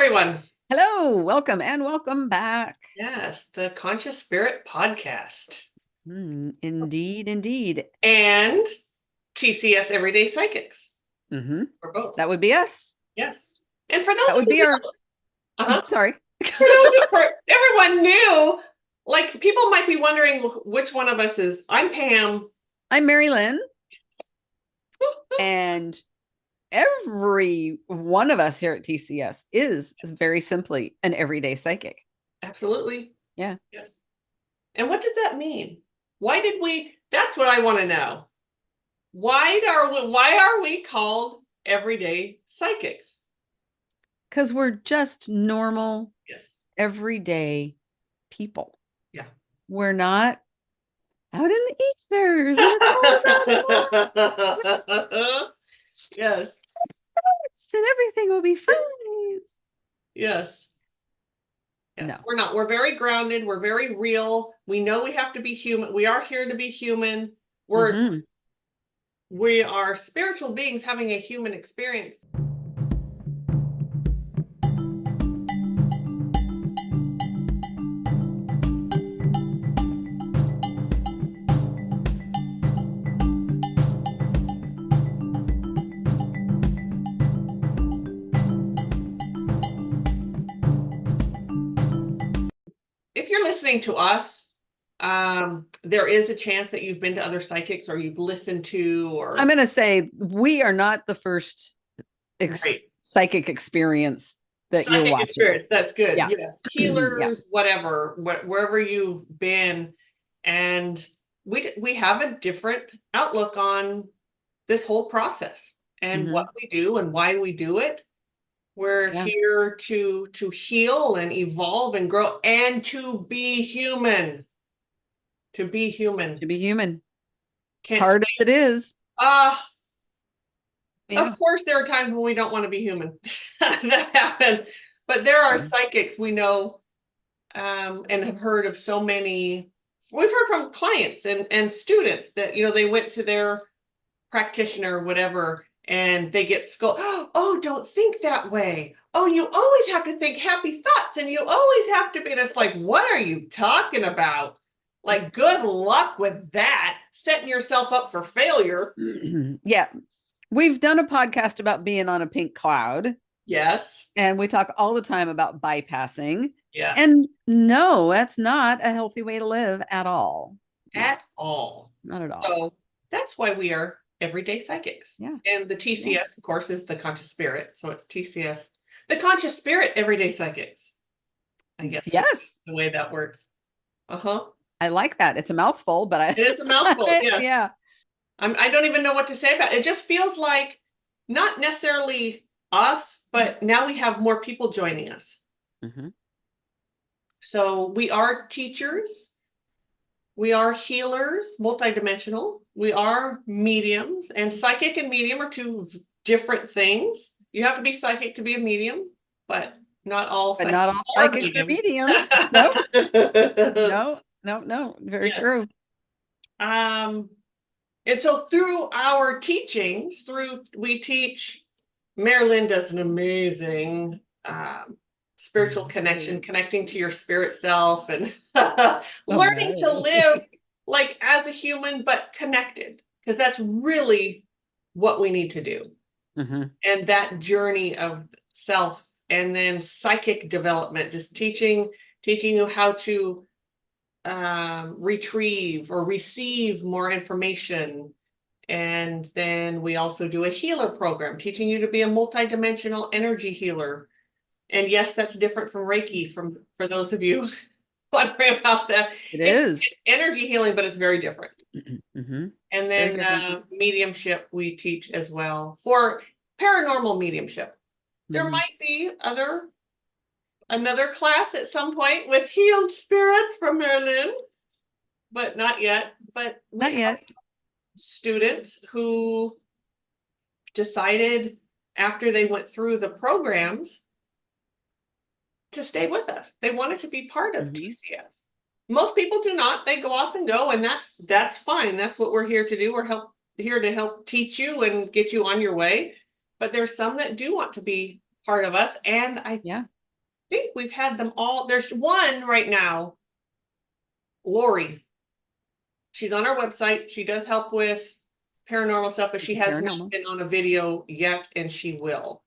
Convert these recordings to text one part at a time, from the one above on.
everyone. Hello, welcome and welcome back. Yes, the Conscious Spirit podcast Indeed, indeed. and TCS Everyday Psychics. Mm-hmm. Or both. That would be us. Yes. And for That those of would be you, our. Sorry. for those of everyone new, like people might be wondering which one of us is. I'm Pam. I'm Mari-Lyn. And every one of us here at TCS is very simply an everyday psychic. Absolutely. Yeah. Yes. And what does that mean? Why did we? That's what I want to know. Why are we called everyday psychics? Because we're just normal, Yes. everyday people. Yeah. We're not out in the ethers. It's all about yes. and everything will be fine. Yes. Yes. No. We're not. We're very grounded. We're very real. We know we have to be human. We are here to be human. We are spiritual beings having a human experience. If you're listening to us, there is a chance that you've been to other psychics or you've listened to, or I'm going to say we are not the first psychic experience that psychic you're watching. Experience. That's good. Yeah. Yes. Healers, whatever, wherever you've been. And we have a different outlook on this whole process and what we do and why we do it. We're here to heal and evolve and grow and to be human. To be human. To be human. Hard as it is. Of course, there are times when we don't want to be human. That happens. But there are psychics we know and have heard of so many. We've heard from clients and students that, they went to their practitioner or whatever, and they get scolded. Oh, don't think that way. Oh, you always have to think happy thoughts, and you always have to be. And it's like, what are you talking about? Like, good luck with that, setting yourself up for failure. Yeah. We've done a podcast about being on a pink cloud. Yes. And we talk all the time about bypassing. Yes. And no, that's not a healthy way to live at all. At all. Not at all. So that's why we are everyday psychics. Yeah. And the TCS, of course, is the Conscious Spirit. So it's TCS, the Conscious Spirit Everyday Psychics. I guess. Yes. The way that works. I like that. It's a mouthful, but it is a mouthful. Yes. Yeah. I don't even know what to say about it. It just feels like not necessarily us, but now we have more people joining us. So we are teachers. We are healers, multidimensional. We are mediums, and psychic and medium are two different things. You have to be psychic to be a medium, but not all psychics are mediums. No. Very true. And so through our teachings, we teach. Mari-Lyn does an amazing spiritual connection, connecting to your spirit self and learning to live like as a human, but connected, because that's really what we need to do. And that journey of self, and then psychic development, just teaching you how to retrieve or receive more information. And then we also do a healer program, teaching you to be a multidimensional energy healer. And yes, that's different from Reiki, for those of you wondering about that. It's energy healing, but it's very different. And then mediumship we teach as well, for paranormal mediumship. There might be another class at some point with healed spirits from Mari-Lyn, but not yet. But not yet. Students who decided after they went through the programs to stay with us. They wanted to be part of TCS. Most people do not. They go off and go, and that's fine. That's what we're here to do. We're here to help teach you and get you on your way. But there's some that do want to be part of us. And I Yeah. think we've had them all. There's one right now, Lori. She's on our website. She does help with paranormal stuff, but she has not Paranormal. been on a video yet, and she will.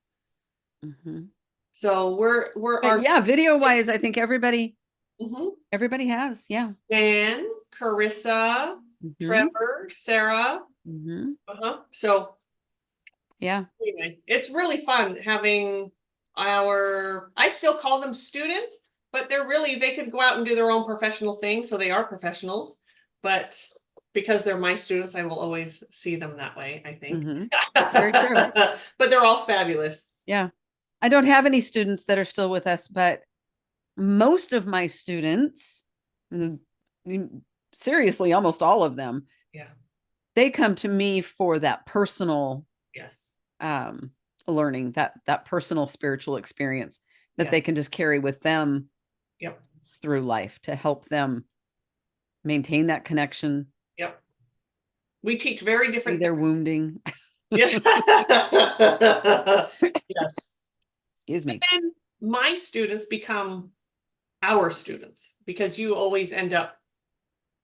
Mhm. So we're But our yeah, video wise, I think everybody Mhm. has. Yeah. Dan, Carissa, Mhm. Trevor, Sarah. Mhm. So Yeah. anyway, it's really fun having I still call them students, but they could go out and do their own professional thing. So they are professionals, but because they're my students, I will always see them that way, I think. Mhm. Very true. But they're all fabulous. Yeah. I don't have any students that are still with us, but most of my students, mm, seriously, almost all of them, Yeah. they come to me for that personal Yes. learning, that personal spiritual experience that Yeah. they can just carry with them Yep. through life to help them maintain that connection, Yep. We teach very see different their things. wounding. Yes. Yes. Excuse But me. then my students become our students because you always end up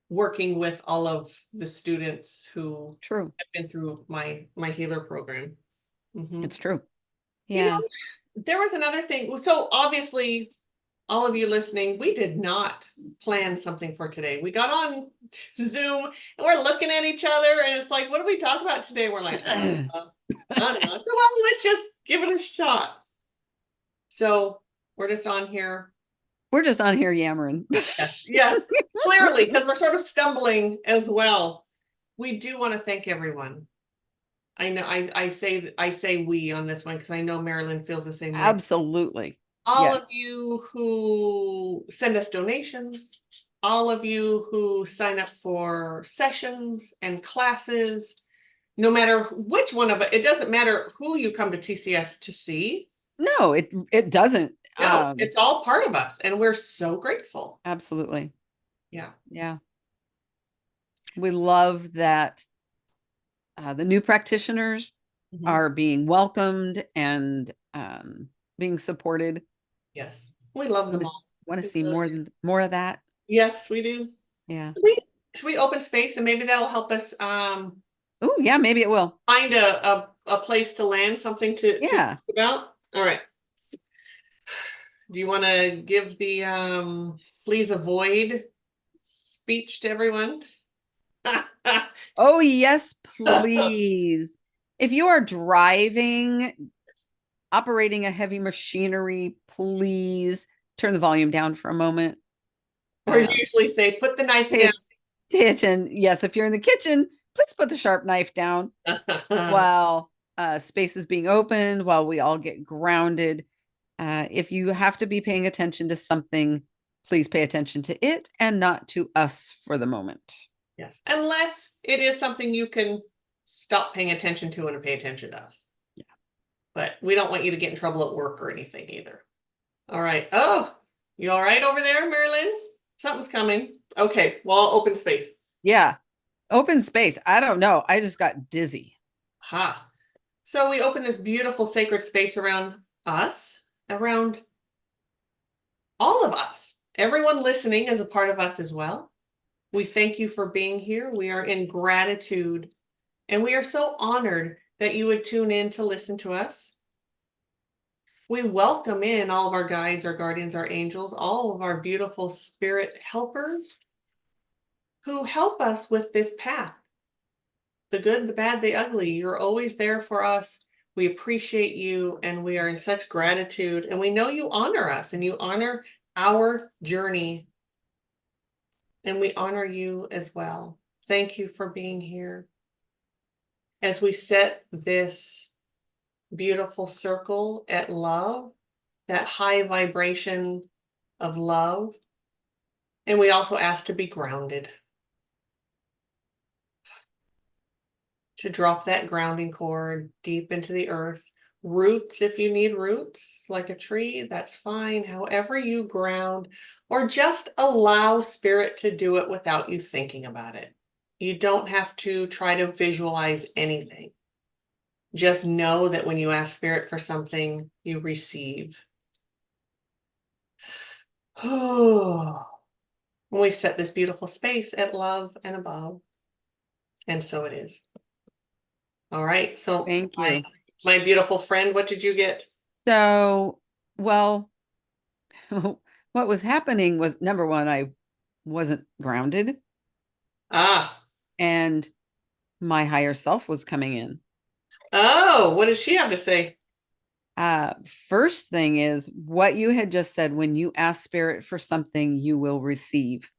working with all of the students who True. have been through my healer program. It's true. You know, Yeah. there was another thing. So obviously, all of you listening, we did not plan something for today. We got on Zoom and we're looking at each other, and it's like, what do we talk about today? We're like, I don't know. Come on, let's just give it a shot. So we're just on here. We're just on here yammering. Yes, yes, clearly, because we're sort of stumbling as well. We do want to thank everyone. I know I say we on this one because I know Mari-Lyn feels the same way. Absolutely. All of Yes. you who send us donations, all of you who sign up for sessions and classes, no matter which one of it doesn't matter who you come to TCS to see. No, it doesn't. No, it's all part of us, and we're so grateful. Absolutely. Yeah. Yeah. We love that the new practitioners are being welcomed and being supported. Yes, we love them all. Want to We see really do. more of that. Yes, we do. Yeah. Should we open space and maybe that'll help us Oh, yeah, maybe it will. find a place to land, something to Yeah. think about? All right. Do you want to give the please avoid speech to everyone? Oh, yes, please. If you are driving, operating a heavy machinery, please turn the volume down for a moment. Or usually say, put the knife Pay down. attention. Yes, if you're in the kitchen, please put the sharp knife down while space is being opened, while we all get grounded. If you have to be paying attention to something, please pay attention to it and not to us for the moment. Yes. Unless it is something you can stop paying attention to and pay attention to us. Yeah. But we don't want you to get in trouble at work or anything either. All right. Oh, you all right over there, Mari-Lyn? Something's coming. Okay. Well, open space. Yeah. Open space. I don't know. I just got dizzy. Ha. So we open this beautiful sacred space around us, around all of us. Everyone listening is a part of us as well. We thank you for being here. We are in gratitude, and we are so honored that you would tune in to listen to us. We welcome in all of our guides, our guardians, our angels, all of our beautiful spirit helpers who help us with this path. The good, the bad, the ugly. You're always there for us. We appreciate you, and we are in such gratitude. And we know you honor us and you honor our journey. And we honor you as well. Thank you for being here. As we set this beautiful circle at love, that high vibration of love. And we also ask to be grounded, to drop that grounding cord deep into the earth. Roots, if you need roots, like a tree, that's fine. However you ground, or just allow spirit to do it without you thinking about it. You don't have to try to visualize anything. Just know that when you ask spirit for something, you receive. Oh, we set this beautiful space at love and above. And so it is. All right. So Thank you. my beautiful friend, what did you get? So, well, what was happening was, number one, I wasn't grounded, Ah. and my higher self was coming in. Oh, what does she have to say? First thing is what you had just said: when you ask spirit for something, you will receive.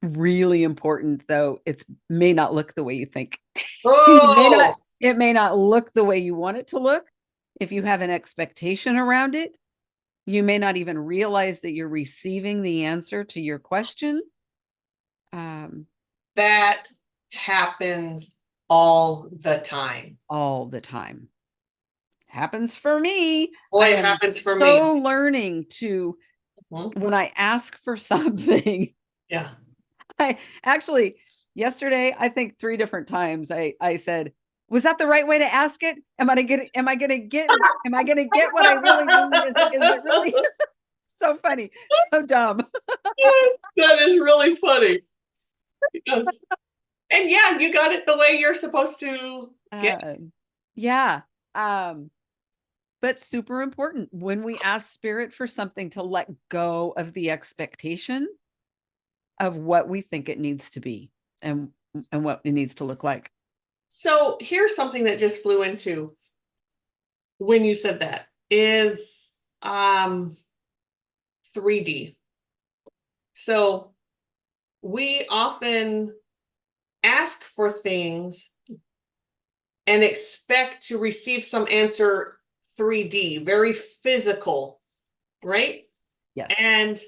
Really important, though. It may not look the way you think. Oh, It may not look the way you want it to look. If you have an expectation around it, you may not even realize that you're receiving the answer to your question. that happens all the time. All the time. Happens for me. Boy, I it am happens for so me. learning to, Mhm. when I ask for something, Yeah. I actually, yesterday, I think 3 different times I said, was that the right way to ask it? Am I gonna get what I really need? Is it really so funny? So dumb. That is really funny. Yes. And yeah, you got it the way you're supposed to get. Yeah. But super important when we ask spirit for something, to let go of the expectation of what we think it needs to be, and what it needs to look like. So here's something that just flew into when you said that is 3D. So we often ask for things and expect to receive some answer 3D, very physical, right? Yes. And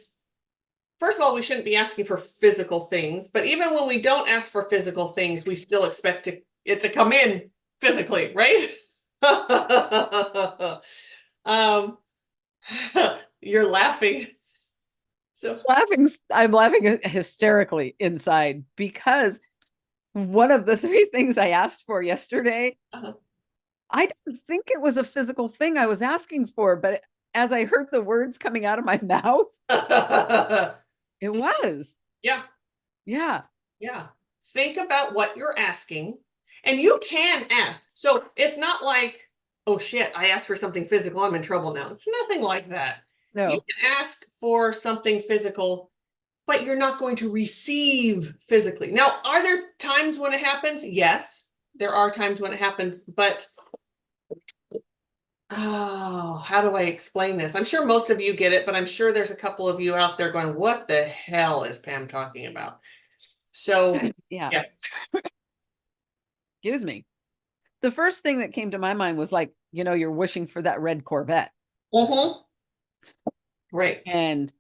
first of all, we shouldn't be asking for physical things, but even when we don't ask for physical things, we still expect it to come in physically, right? um, you're laughing. So I'm laughing hysterically inside, because one of the 3 things I asked for yesterday, uh, I didn't think it was a physical thing I was asking for, but as I heard the words coming out of my mouth, it was. yeah, Yeah. yeah. Think about what you're asking, and you can ask. So it's not like, oh shit, I asked for something physical, I'm in trouble now. It's nothing like that. You No. can ask for something physical, but you're not going to receive physically. Now, are there times when it happens? Yes, there are times when it happens, but oh, how do I explain this? I'm sure most of you get it, but I'm sure there's a couple of you out there going, what the hell is Pam talking about? So, Yeah. yeah. Excuse me. The first thing that came to my mind was like, you're wishing for that red Corvette, Mm-hmm. Right. and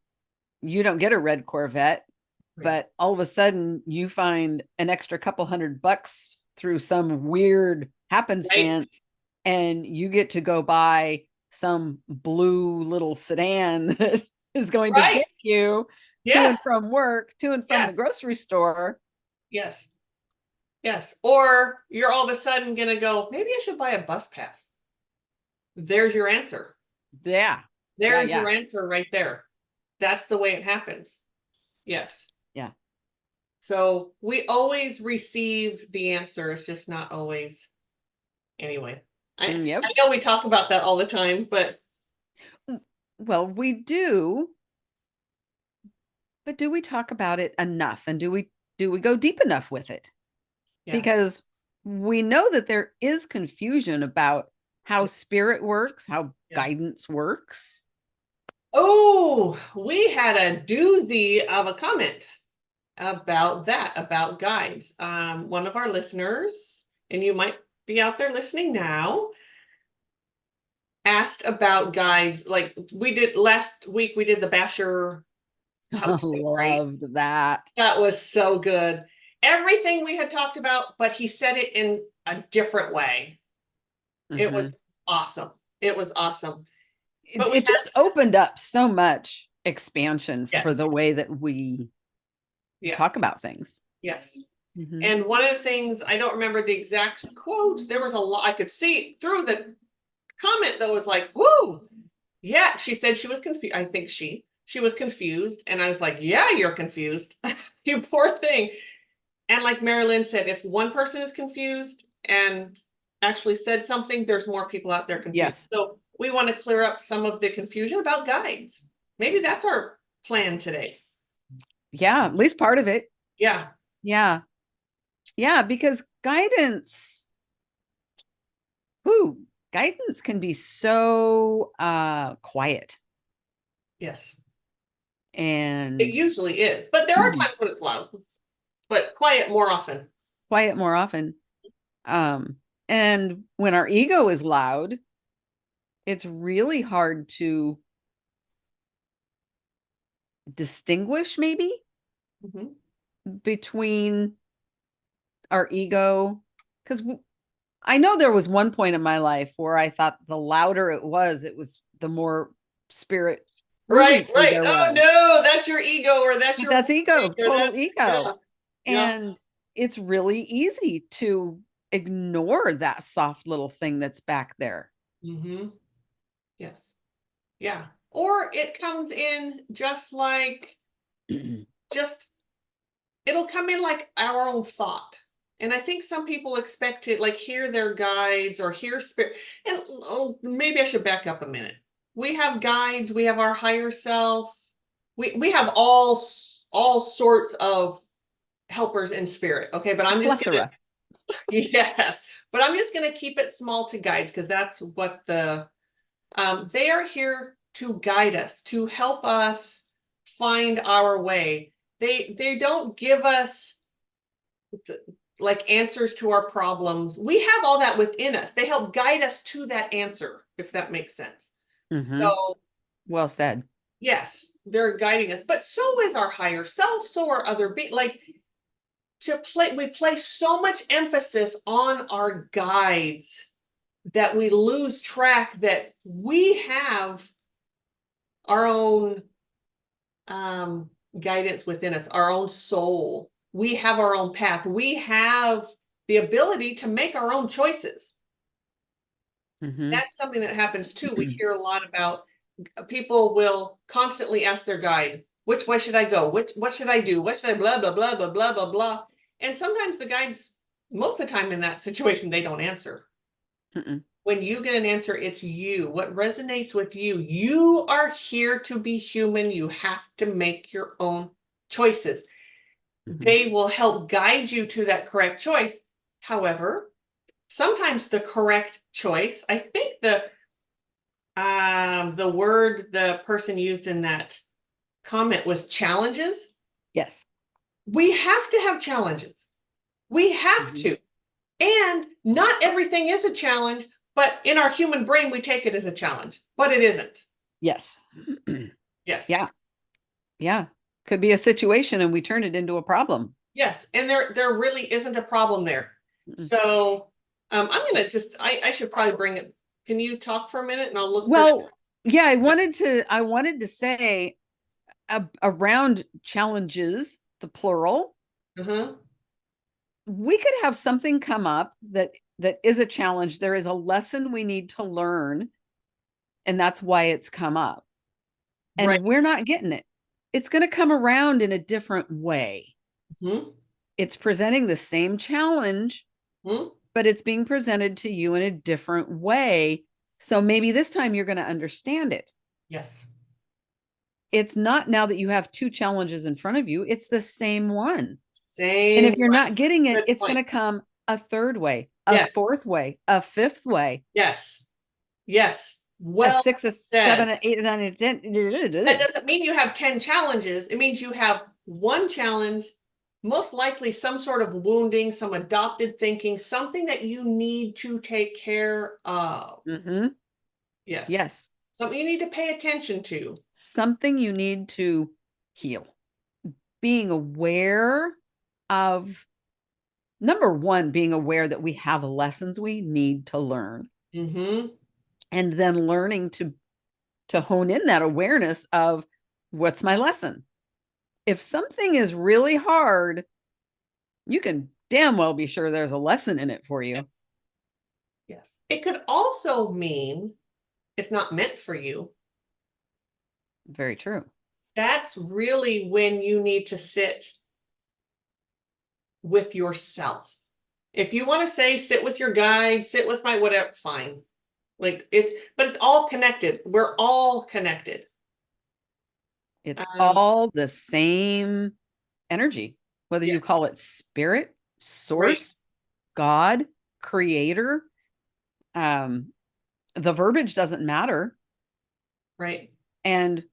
you don't get a red Corvette, Right. but all of a sudden you find an extra couple $100 through some weird Right. happenstance, and you get to go buy some blue little sedan that is going to Right. get you to Yes. and from work, to and from the Yes. grocery store. Yes. Yes. Or you're all of a sudden going to go, maybe I should buy a bus pass. There's your answer. Yeah. Yeah. There's Yeah. your answer right there. That's the way it happens. Yes. Yeah. So we always receive the answer. It's just not always. Anyway, Yep. I know we talk about that all the time, but Well, we do, but do we talk about it enough? And do we go deep enough with it? yeah. Because we know that there is confusion about how spirit works, how Yeah. guidance works. Oh, we had a doozy of a comment about that, about guides. One of our listeners, and you might be out there listening now, asked about guides. Like we did last week, we did the Basher house thing, right? Loved that. That was so good. Everything we had talked about, but he said it in a different way. It Mhm. was awesome. It was awesome. It, But we it just had, opened up so much expansion for yes, the way that we yeah, talk about things. yes. Mhm. And one of the things, I don't remember the exact quote, there was a lot, I could see through the comment that was like, whoo, yeah, she said she was confused. I think she was confused. And I was like, yeah, you're confused. You poor thing. And like Mari-Lyn said, if one person is confused and actually said something, there's more people out there confused. Yes. So we want to clear up some of the confusion about guides. Maybe that's our plan today. Yeah, at least part of it. Yeah. Yeah. Yeah, because guidance, ooh, guidance can be so quiet. Yes. And It usually is, but there are times when it's loud, but quiet more often. quiet more often. And when our ego is loud, it's really hard to distinguish maybe Mhm. between our ego. Because I know there was one point in my life where I thought the louder it was the more spirit Right, urgency right. there Oh was. no, that's your ego, or that's your That's ego, or total that's ego. yeah. And it's really easy to ignore that soft little thing that's back there. Mm-hmm. Yes. Yeah. Or it comes in just like just it'll come in like our own thought. And I think some people expect to like hear their guides or hear spirit. And oh, maybe I should back up a minute. We have guides, we have our higher self. We have all sorts of helpers in spirit. Okay, but I'm just gonna Plethora. yes, but I'm just gonna keep it small to guides because that's what they are here to guide us, to help us find our way. They don't give us like answers to our problems. We have all that within us. They help guide us to that answer, if that makes sense. Mhm. So Well said. yes, they're guiding us, but so is our higher self, so are other like we place so much emphasis on our guides that we lose track that we have our own guidance within us, our own soul. We have our own path. We have the ability to make our own choices. Mhm. That's something that happens too. We hear a lot about people will constantly ask their guide, which way should I go? What should I do? What should I blah blah blah blah blah blah blah. And sometimes the guides, most of the time in that situation, they don't answer. Mm-mm. When you get an answer, it's you. What resonates with you? You are here to be human. You have to make your own choices. Mhm. They will help guide you to that correct choice. However, sometimes the correct choice, I think the word the person used in that comment was challenges. Yes. We have to have challenges. We have Mhm. to. And not everything is a challenge, but in our human brain, we take it as a challenge, but it isn't. Yes. Yes. Yeah. Yeah. Could be a situation and we turn it into a problem. Yes. And there really isn't a problem there. Mm-mm. So I'm gonna just I should probably bring it. Can you talk for a minute and I'll look for Well, yeah, I wanted to say around challenges, the plural, uh-huh. we could have something come up that is a challenge. There is a lesson we need to learn, and that's why it's come up. Right. And we're not getting it. It's going to come around in a different way. Mm-hmm. It's presenting the same challenge, Mm-hmm. but it's being presented to you in a different way. So maybe this time you're going to understand it. Yes. It's not now that you have two challenges in front of you, it's the same one. And Same if you're way. not getting it, Good it's going point. to come a third way, a Yes. fourth way, a fifth way, Yes. Yes. a Well 6, a said. 7, a 8, a 9, a 10. That doesn't mean you have 10 challenges. It means you have one challenge, most likely some sort of wounding, some adopted thinking, something that you need to take care of. Mm-hmm. Yes. Yes. Something you need to pay attention to. Something you need to heal. Being aware of, number one, being aware that we have lessons we need to learn. Mm-hmm. And then learning to hone in that awareness of what's my lesson. If something is really hard, you can damn well be sure there's a lesson in it for you. Yes. Yes. It could also mean it's not meant for you. Very true. That's really when you need to sit with yourself. If you want to say sit with your guide, sit with my whatever, fine. Like but it's all connected. We're all connected. It's all the same energy, whether you Yes. call it spirit, source, God, creator. The verbiage doesn't matter. Right. And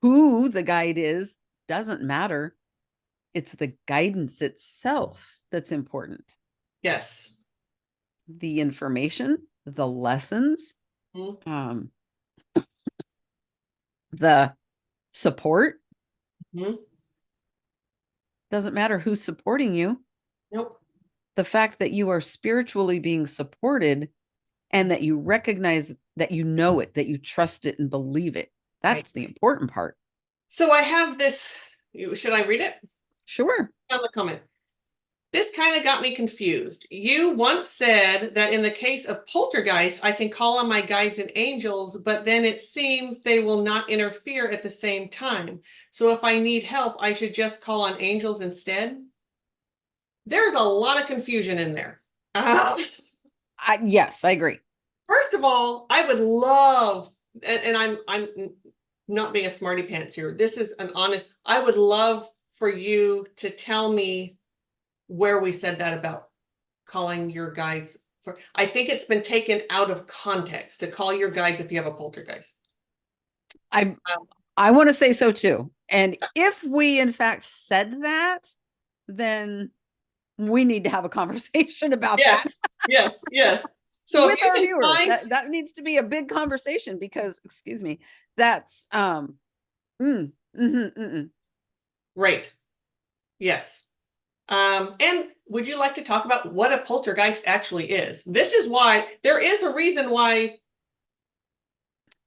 who the guide is doesn't matter. It's the guidance itself that's important. Yes. The information, the lessons, Mhm. the support. Mhm. Doesn't matter who's supporting you. Nope. The fact that you are spiritually being supported and that you recognize that you know it, that you trust it and believe it. That's the important part. So I have this. Should I read it? Sure. On the comment. This kind of got me confused. You once said that in the case of poltergeist, I can call on my guides and angels, but then it seems they will not interfere at the same time. So if I need help, I should just call on angels instead. There's a lot of confusion in there. Yes, I agree. First of all, I would love, and I'm not being a smarty pants here. This is an honest. I would love for you to tell me where we said that about calling your guides for. I think it's been taken out of context to call your guides if you have a poltergeist. I want to say so too. And if we in fact said that, then we need to have a conversation about Yes, that. yes, yes. So with if you our can viewers, find, that needs to be a big conversation because, excuse me, that's right. Yes. And would you like to talk about what a poltergeist actually is? This is why there is a reason why.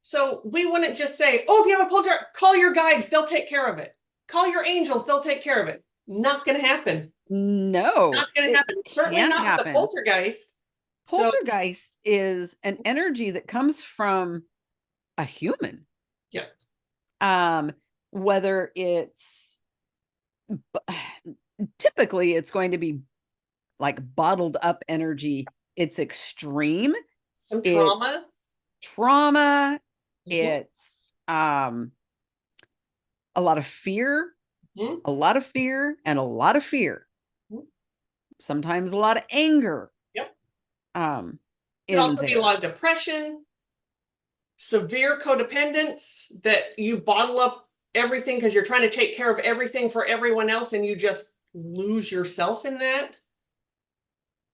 So we wouldn't just say, oh, if you have a poltergeist, call your guides, they'll take care of it. Call your angels, they'll take care of it. Not going to happen. No, Not going to happen. Certainly can't not with the happen. poltergeist. Poltergeist is an energy that comes from a human. Yeah. Whether it's typically it's going to be like bottled up energy. It's extreme. Some trauma. It's trauma. It's a lot of fear, a lot of fear, and a lot of fear. Sometimes a lot of anger. Yep. It also be a lot of depression, severe codependence, that you bottle up everything because you're trying to take care of everything for everyone else and you just lose yourself in that.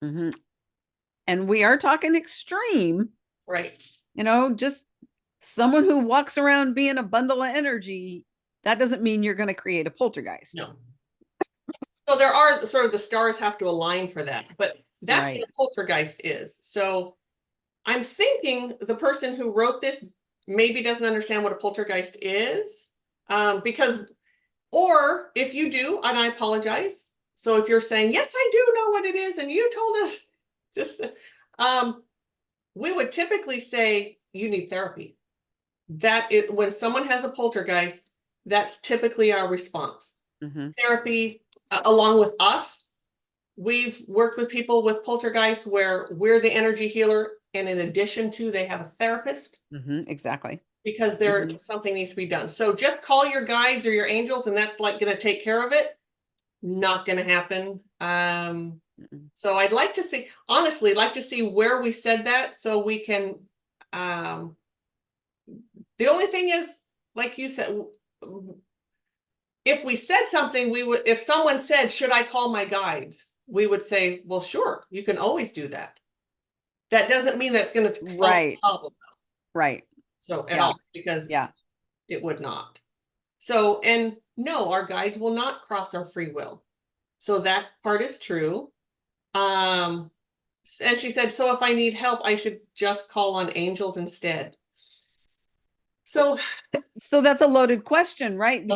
And we are talking extreme. Right. You know, just someone who walks around being a bundle of energy, that doesn't mean you're going to create a poltergeist. No. So there are sort of the stars have to align for that, but that's what a poltergeist is. So I'm thinking the person who wrote this maybe doesn't understand what a poltergeist is, because, or if you do, and I apologize. So if you're saying, yes, I do know what it is, and you told us, just, we would typically say you need therapy. That is, when someone has a poltergeist, that's typically our response. Therapy, along with us. We've worked with people with poltergeists where we're the energy healer, and in addition to, they have a therapist. Exactly. Because something needs to be done. So just call your guides or your angels, and that's like going to take care of it. Not going to happen. So I'd like to see, honestly, like to see where we said that so we can. The only thing is, like you said, if we said something, we would, if someone said, should I call my guides? We would say, well, sure, you can always do that. That doesn't mean that's going to solve the problem. Right. So at all, because it would not. So, and no, our guides will not cross our free will. So that part is true. And she said, so if I need help, I should just call on angels instead. So that's a loaded question, right?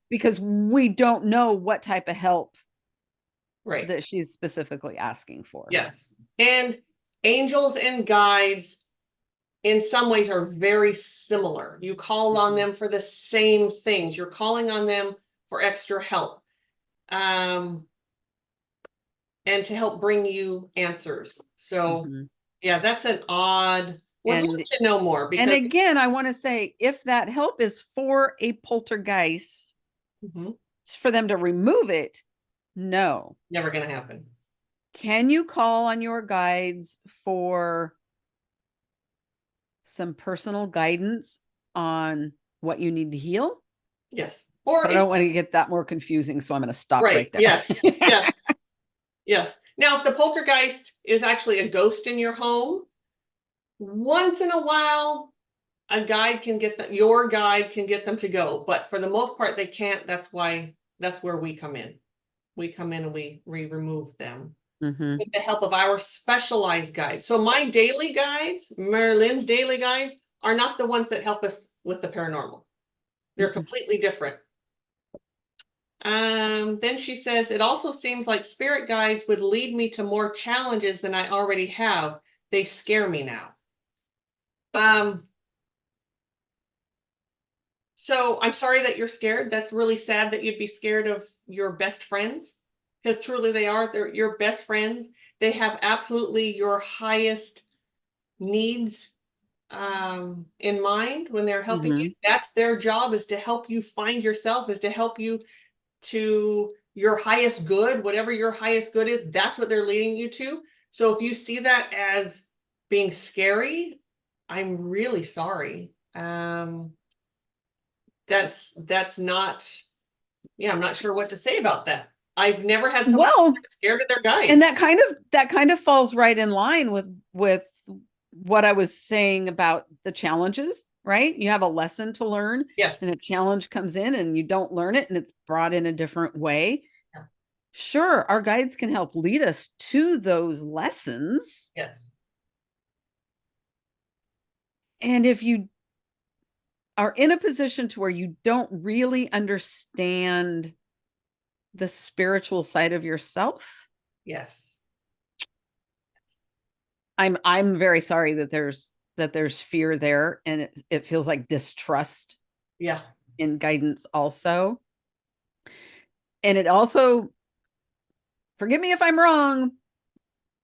Because we don't know what type of help Right. that she's specifically asking for. Yes. And angels and guides in some ways are very similar. You call on them for the same things. You're calling on them for extra help. And to help bring you answers. So yeah, that's an odd, would love to know more, And because again, I want to say, if that help is for a poltergeist, for them to remove it, no. never going to happen. Can you call on your guides for some personal guidance on what you need to heal? Yes. But I don't want to get that more confusing, so I'm going to stop right there. Yes. Yes. Yes. Now, if the poltergeist is actually a ghost in your home, once in a while, a guide can get them, your guide can get them to go. But for the most part, they can't. That's where we come in. We come in and we remove them with the help of our specialized guides. So my daily guides, Mari-Lyn's daily guides, are not the ones that help us with the paranormal. They're completely different. Then she says, it also seems like spirit guides would lead me to more challenges than I already have. They scare me now. So I'm sorry that you're scared. That's really sad that you'd be scared of your best friends, because truly they're your best friends. They have absolutely your highest needs in mind when they're helping you. That's their job, is to help you find yourself, is to help you to your highest good, whatever your highest good is. That's what they're leading you to. So if you see that as being scary, I'm really sorry. That's not, I'm not sure what to say about that. I've never had someone scared of their guides. And that kind of falls right in line with what I was saying about the challenges, right? You have a lesson to learn. Yes. And a challenge comes in and you don't learn it and it's brought in a different way. Yeah. Sure, our guides can help lead us to those lessons. Yes. And if you are in a position to where you don't really understand the spiritual side of yourself. Yes. I'm very sorry that there's fear there, and it feels like distrust. Yeah. In guidance also. And it also, forgive me if I'm wrong,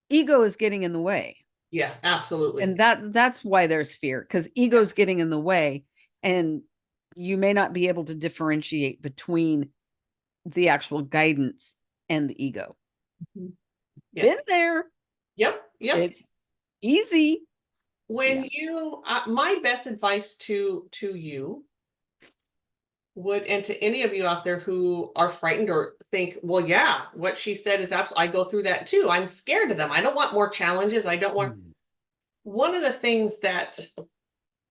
ego is getting in the way. Yeah, absolutely. And that's why there's fear, because ego is getting in the way, and you may not be able to differentiate between the actual guidance and the ego. Yes. Been there. Yep. It's easy. When you, my best advice to you would, and to any of you out there who are frightened or think, well, yeah, what she said is absolutely, I go through that too. I'm scared of them. I don't want more challenges. I don't want. One of the things that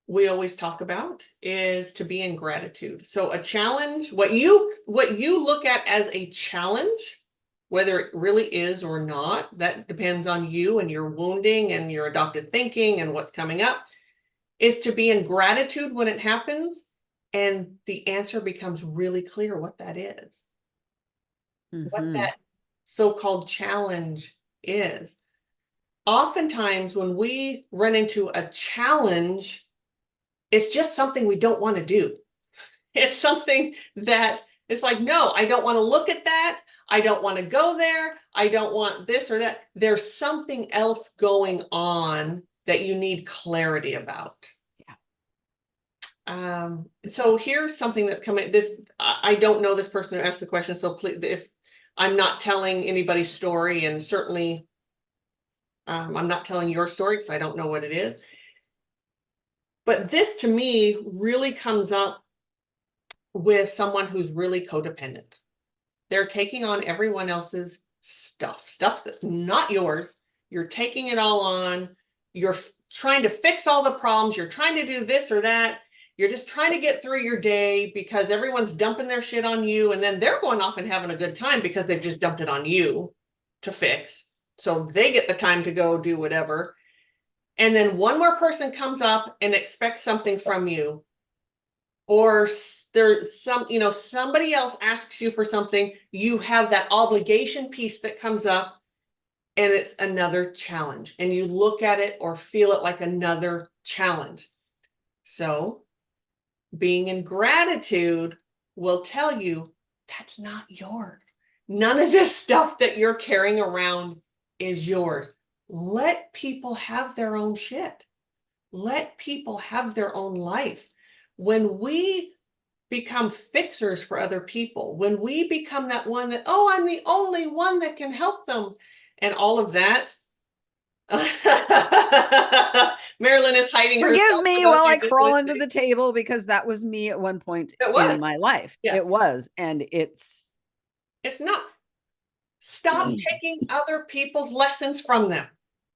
we always talk about is to be in gratitude. So a challenge, what you look at as a challenge, whether it really is or not, that depends on you and your wounding and your adopted thinking and what's coming up, is to be in gratitude when it happens. And the answer becomes really clear what that is. What that so-called challenge is. Oftentimes when we run into a challenge, it's just something we don't want to do. It's something that it's like, no, I don't want to look at that. I don't want to go there. I don't want this or that. There's something else going on that you need clarity about. Yeah. So here's something that's coming. I don't know this person who asked the question. So please, if I'm not telling anybody's story, and certainly I'm not telling your story because I don't know what it is. But this to me really comes up with someone who's really codependent. They're taking on everyone else's stuff that's not yours. You're taking it all on. You're trying to fix all the problems. You're trying to do this or that. You're just trying to get through your day because everyone's dumping their shit on you. And then they're going off and having a good time because they've just dumped it on you to fix. So they get the time to go do whatever. And then one more person comes up and expects something from you. or there's somebody else asks you for something, you have that obligation piece that comes up, and it's another challenge, and you look at it or feel it like another challenge. So being in gratitude will tell you that's not yours. None of this stuff that you're carrying around is yours. Let people have their own shit. Let people have their own life. When we become fixers for other people, when we become that one that, oh, I'm the only one that can help them, and all of that. Mari-Lyn is hiding Forgive herself. me while I crawl under the table, because that was me at one point in my life. Yes. It was. And it's not. Stop taking other people's lessons from them.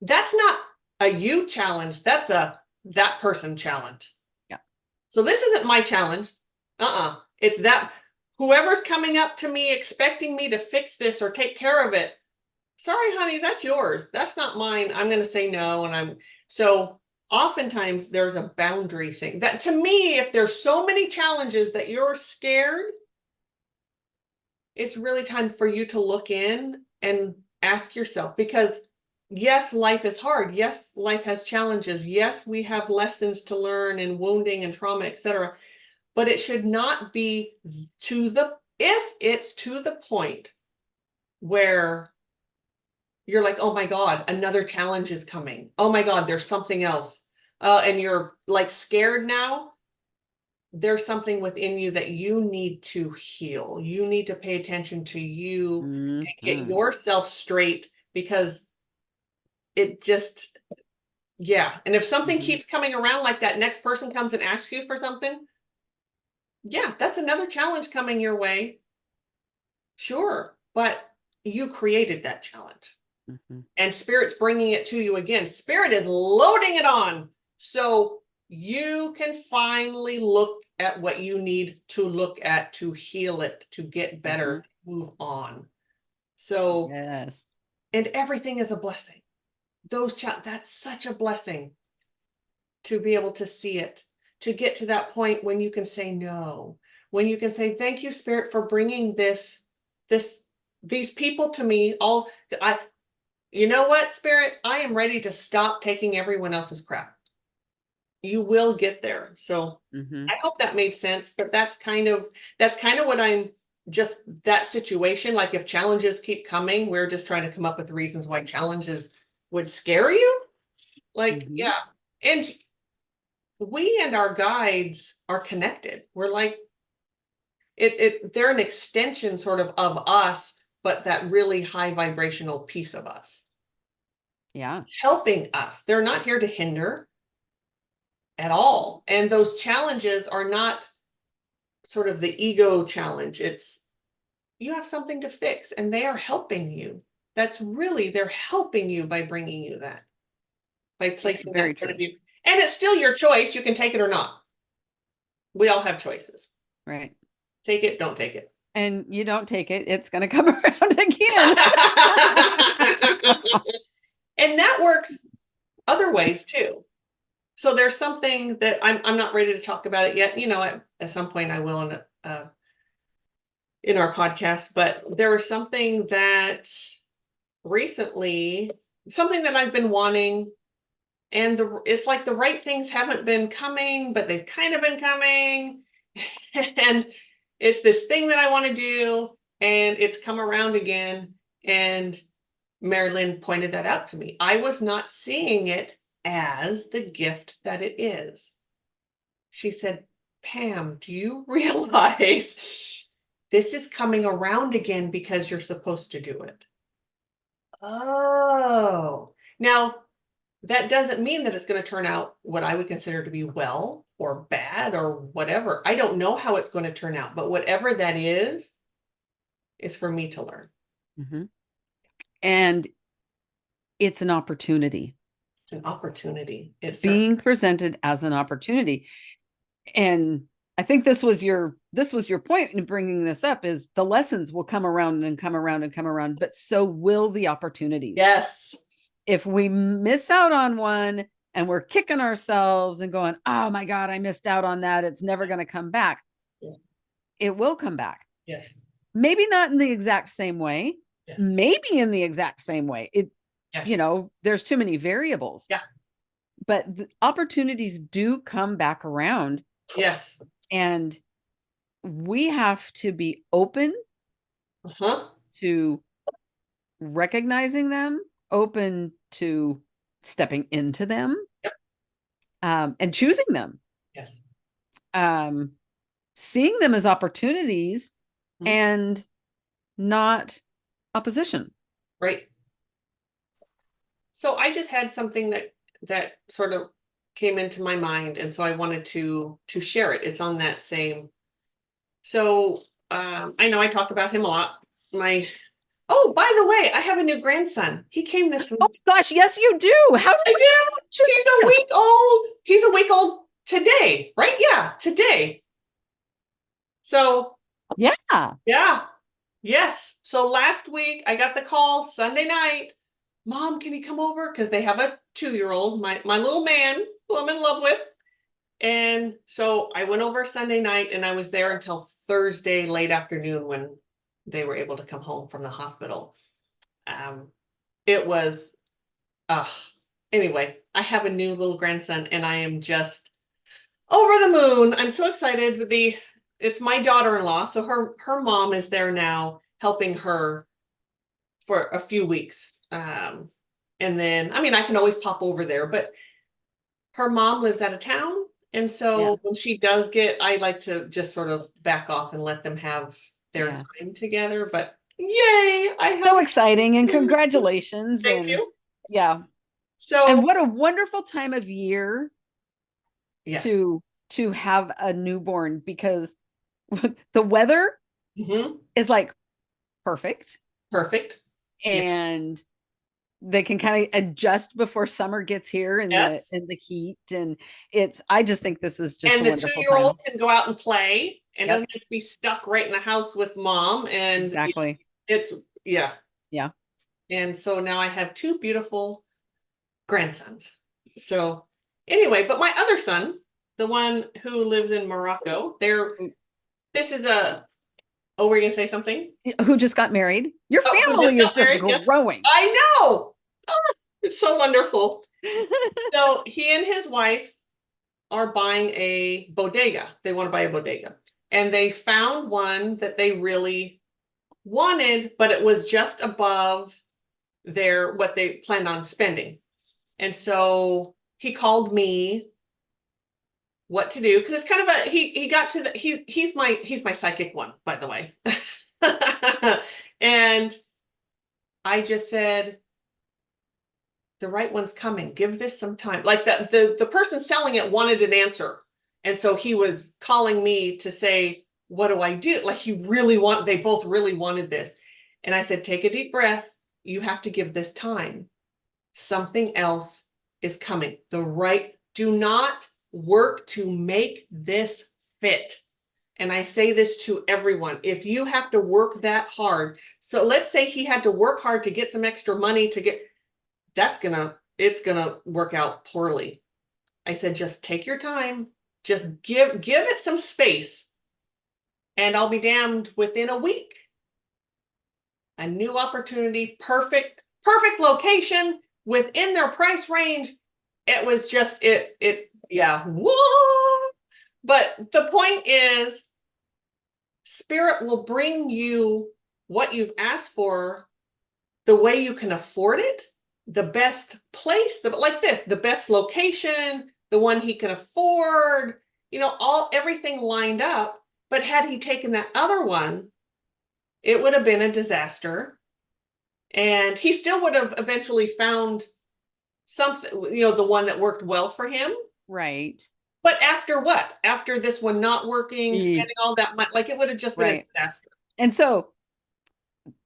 That's not a you challenge. That's a that person challenge. Yeah. So this isn't my challenge. It's that whoever's coming up to me expecting me to fix this or take care of it. Sorry, honey, that's yours. That's not mine. I'm going to say no. And so oftentimes there's a boundary thing that, to me, if there's so many challenges that you're scared, it's really time for you to look in and ask yourself, because yes, life is hard. Yes, life has challenges. Yes, we have lessons to learn and wounding and trauma, etc. But it should not be if it's to the point where you're like, oh my God, another challenge is coming. Oh my God, there's something else. And you're like scared now. There's something within you that you need to heal. You need to pay attention to you and get yourself straight, because it just, yeah. And if something keeps coming around, like that next person comes and asks you for something, yeah, that's another challenge coming your way. Sure. But you created that challenge. And Spirit's bringing it to you again. Spirit is loading it on. So you can finally look at what you need to look at to heal it, to get better, to move on. So, yes. And everything is a blessing. That's such a blessing to be able to see it, to get to that point when you can say no, when you can say, thank you, Spirit, for bringing these people to me. You know what, Spirit? I am ready to stop taking everyone else's crap. You will get there. So I hope that made sense, but that's kind of what I'm just, that situation. Like if challenges keep coming, we're just trying to come up with reasons why challenges would scare you. Like, yeah. And we and our guides are connected. We're like, they're an extension sort of us, but that really high vibrational piece of us. Yeah. Helping us. They're not here to hinder at all. And those challenges are not sort of the ego challenge. It's, you have something to fix and they are helping you. They're helping you by bringing you that, by placing that in front of you. And it's still your choice. You can take it or not. We all have choices. Right. Take it, don't take it. And you don't take it, it's going to come around again. And that works other ways too. So there's something that I'm not ready to talk about it yet. At some point I will in our podcast, but there was something that recently, something that I've been wanting, and it's like the right things haven't been coming, but they've kind of been coming. And it's this thing that I want to do, and it's come around again. And Mari-Lyn pointed that out to me. I was not seeing it as the gift that it is. She said, Pam, do you realize this is coming around again because you're supposed to do it? Oh, now that doesn't mean that it's going to turn out what I would consider to be well or bad or whatever. I don't know how it's going to turn out, but whatever that is, it's for me to learn. And it's an opportunity. It's an opportunity. It's being presented as an opportunity. And I think this was your point in bringing this up, is the lessons will come around and come around and come around, but so will the opportunities. Yes. If we miss out on one, and we're kicking ourselves and going, oh my God, I missed out on that. It's never going to come back. Yeah. It will come back. Yes. Maybe not in the exact same way. Yes. Maybe in the exact same way. Yes. You know, there's too many variables. Yeah. But the opportunities do come back around. Yes. And we have to be open to recognizing them, open to stepping into them, yep. And choosing them. Yes. Seeing them as opportunities and not opposition. Right. So I just had something that sort of came into my mind, and so I wanted to share it. It's on that same. So I know I talk about him a lot. Oh, by the way, I have a new grandson. He came this week. Oh gosh, yes, you do. How did I do? He's a week old. He's a week old today, right? Yeah, today. So yeah. Yes. So last week I got the call Sunday night. Mom, can you come over? Because they have a 2-year-old, my little man who I'm in love with. And so I went over Sunday night and I was there until Thursday late afternoon when they were able to come home from the hospital. It was, anyway, I have a new little grandson and I am just over the moon. I'm so excited. It's my daughter-in-law, so her mom is there now helping her for a few weeks. And then, I mean, I can always pop over there, but her mom lives out of town. And so when she does I like to just sort of back off and let them have their time together. But yay! So exciting and congratulations. Thank you. Yeah. So, and what a wonderful time of year yes. to have a newborn, because the weather is like perfect. And they can kind of adjust before summer gets here in the heat. And I just think this is just and a the 2-year-old can go out and play and doesn't have to be stuck right in the house with mom. And exactly. It's yeah. And so now I have 2 beautiful grandsons. So anyway, but my other son, the one who lives in Morocco, this is oh, were you gonna say something? Who just got married? Your family is just growing. I know. Oh, it's so wonderful. So he and his wife are buying a bodega. They want to buy a bodega. And they found one that they really wanted, but it was just above what they planned on spending. And so he called me what to do, because it's kind of he got to he's my psychic one, by the way. And I just said, the right one's coming. Give this some time. Like the person selling it wanted an answer. And so he was calling me to say, what do I do? Like they both really wanted this. And I said, take a deep breath. You have to give this time. Something else is coming. Do not work to make this fit. And I say this to everyone. If you have to work that hard, so let's say he had to work hard to get some extra money it's gonna work out poorly. I said, just take your time. Just give it some space. And I'll be damned, within a week, a new opportunity, perfect location, within their price range. It was just, whoa. But the point is, Spirit will bring you what you've asked for the way you can afford it, the best place, the best location, the one he can afford, everything lined up. But had he taken that other one, it would have been a disaster. And he still would have eventually found something, the one that worked well for him. Right. But after what? After this one not working, spending all that money, it would have just been a disaster. And so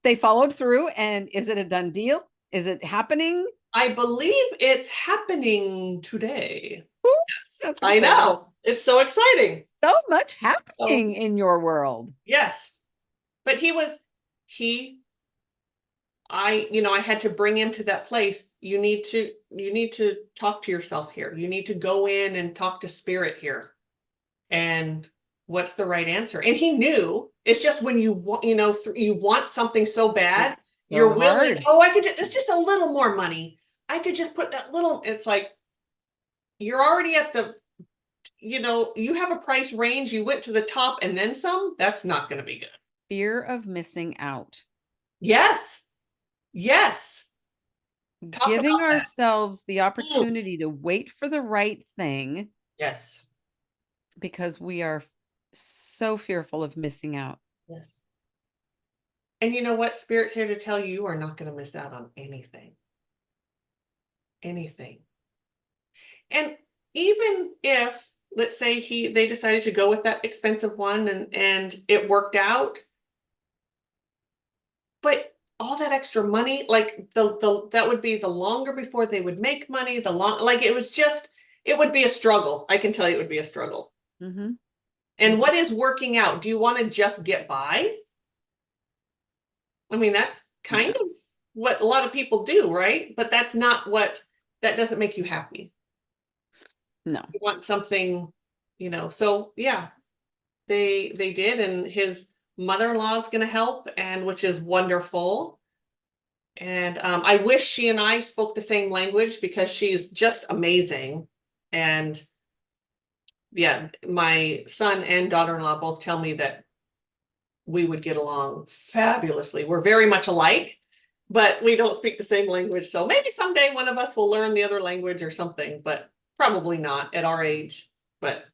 they followed through. And is it a done deal? Is it happening? I believe it's happening today. Ooh, yes. I know. It's so exciting. So much happening in your world. Yes. But he I had to bring him to that place. You need to talk to yourself here. You need to go in and talk to spirit here. And what's the right answer? And he knew. It's just when you want, you want something so bad, It's so you're willing. hard. Oh, I could just, it's just a little more money. I could just put that little, it's like, you're already at the, you have a price range, you went to the top and then some. That's not going to be good. Fear of missing out. Yes. Yes. Talk Giving about that. ourselves the opportunity to wait for the right thing Yes. because we are so fearful of missing out. Yes. And you know what? Spirit's here to tell you, you are not going to miss out on anything. Anything. And even if, let's say they decided to go with that expensive one and it worked out, but all that extra money, like that would be the longer before they would make money, like it would be a struggle. I can tell you it would be a struggle. Mm-hmm. And what is working out? Do you want to just get by? I mean, that's kind of what a lot of people do, right? But that's not that doesn't make you happy. No. You want something, so yeah, they did, and his mother-in-law is going to help, and which is wonderful. And I wish she and I spoke the same language because she's just amazing. And yeah, my son and daughter-in-law both tell me that we would get along fabulously. We're very much alike, but we don't speak the same language. So maybe someday one of us will learn the other language or something, but probably not at our age. But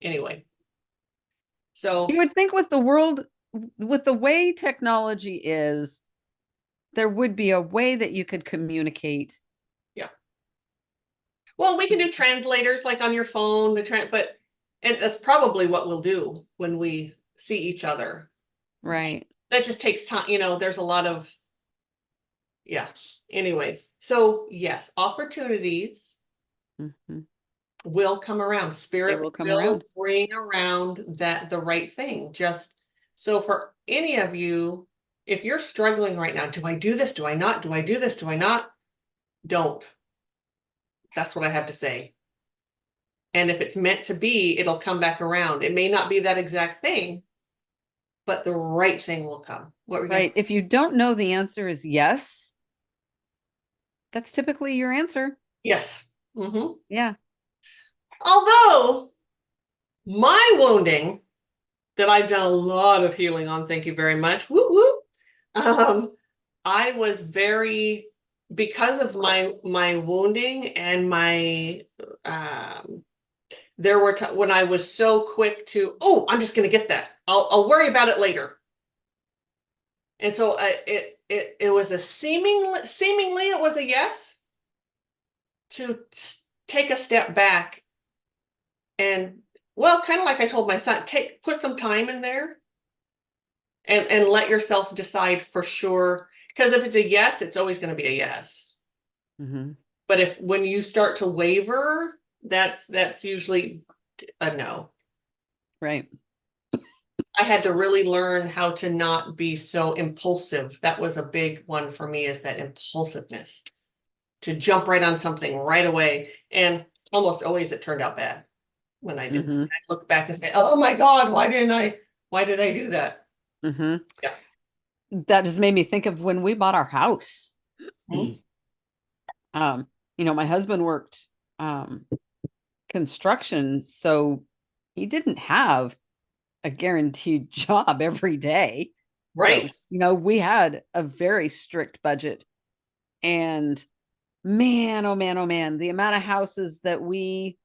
anyway, so you would think with the world, with the way technology is, there would be a way that you could communicate. yeah. Well, we can do translators like on your phone, and that's probably what we'll do when we see each other. Right. That just takes time. There's a lot of, yeah. Anyway, so yes, opportunities Mm-hmm. will come around. Spirit will come will around. bring around the right thing. Just so for any of you, if you're struggling right now, do I do this? Do I not? Do I do this? Do I not? Don't. That's what I have to say. And if it's meant to be, it'll come back around. It may not be that exact thing, but the right thing will come. What were you guys? Right. If you don't know the answer is yes, that's typically your answer. Yes. Yeah. Although my wounding that I've done a lot of healing on, thank you very much. Woo woo. I was because of my wounding and my there were when I was so quick to, oh, I'm just going to get that. I'll worry about it later. And so it was a seemingly it was a yes to take a step back and, well, kind of like I told my son, put some time in there and let yourself decide for sure. Because if it's a yes, it's always going to be a yes. Mm-hmm. But when you start to waver, that's usually a no. Right. I had to really learn how to not be so impulsive. That was a big one for me, is that impulsiveness, to jump right on something right away. And almost always it turned out bad when I did. Mm-hmm. I look back and say, oh my God, why did I do that? Mm-hmm. Yeah. That just made me think of when we bought our house. Mhm. My husband worked construction, so he didn't have a guaranteed job every day. Right. So, we had a very strict budget. And man, oh man, oh man, the amount of houses that we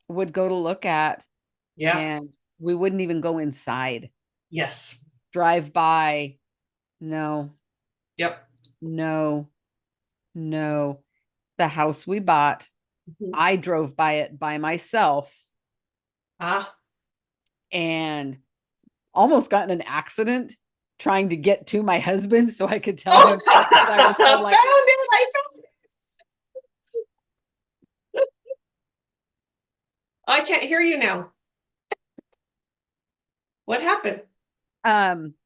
would go to look at, Yeah. and we wouldn't even go inside. Yes. Drive by. No, Yep. no, no. The house we bought, Mhm. I drove by it by myself Ah. and almost got in an accident trying to get to my husband so I could tell Oh, him, because I was so like, I found it. I can't hear you now. What happened?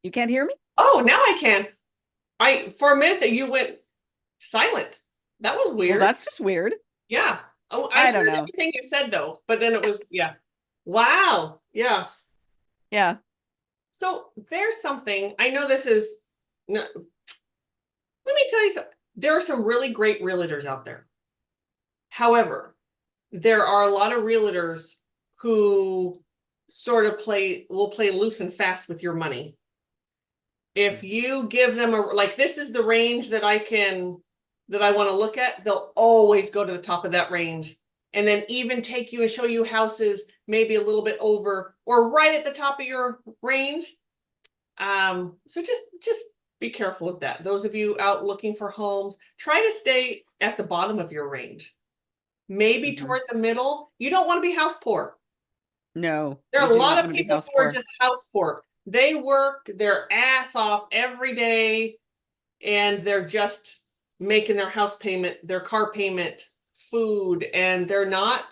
you can't hear me? Oh, now I can. For a minute that you went silent. That was Well, weird. that's just weird. Yeah. Oh, I I don't heard know. everything you said though, but then it was, yeah. Wow. Yeah. Yeah. So there's something, I know this is, no, let me tell you something. There are some really great realtors out there. However, there are a lot of realtors who sort of will play loose and fast with your money. If you give them like, this is the range that I want to look at, they'll always go to the top of that range. And then even take you and show you houses maybe a little bit over or right at the top of your range. So just be careful of that. Those of you out looking for homes, try to stay at the bottom of your range. Maybe toward the middle. You don't want to be house poor. No. There are you a do not lot want of to be people house who are poor. just house poor. They work their ass off every day and they're just making their house payment, their car payment, food, and they're not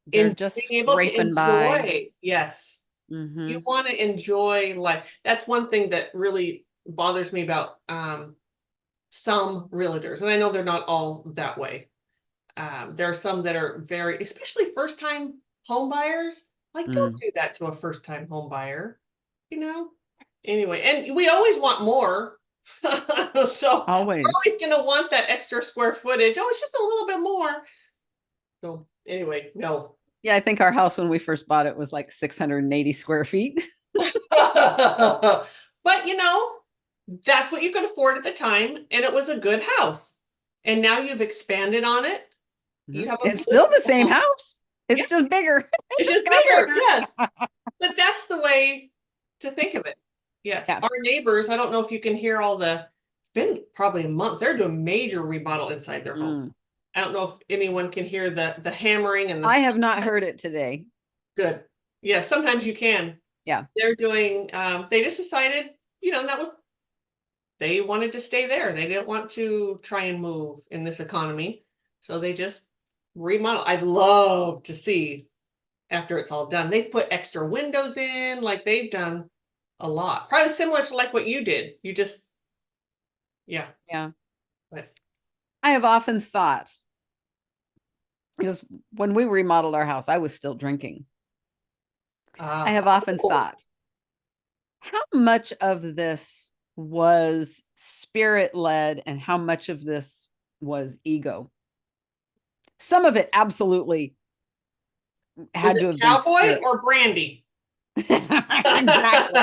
They're being just able to scraping by. enjoy. Yes. Mm-hmm. You want to enjoy life. That's one thing that really bothers me about some realtors, and I know they're not all that way. There are some that are very, especially first-time home buyers. Like, don't do that to a first-time home buyer, you know? Anyway, and we always want more. So Always. we're always going to want that extra square footage. Oh, it's just a little bit more. So anyway, no. Yeah, I think our house when we first bought it was like 680 square feet. But that's what you could afford at the time, and it was a good house. And now you've expanded on it. You have a It's still the same house. house. It's just bigger. It's just got bigger, yes. But that's the way to think of it. Yes. Yeah. Our neighbors, I don't know if you can hear it's been probably a month. They're doing major remodel inside their home. I don't know if anyone can hear the hammering and I have not heard it today. Good. Yeah, sometimes you can. Yeah. They're doing, they just decided, they wanted to stay there. They didn't want to try and move in this economy. So they just remodel. I'd love to see after it's all done. They've put extra windows in, like they've done a lot. Probably similar to like what you did. You just, yeah. Yeah. But I have often thought, because when we remodeled our house, I was still drinking. I have often thought, how much of this was spirit led and how much of this was ego? Some of it absolutely had to have been cowboy spirit. or brandy? Exactly.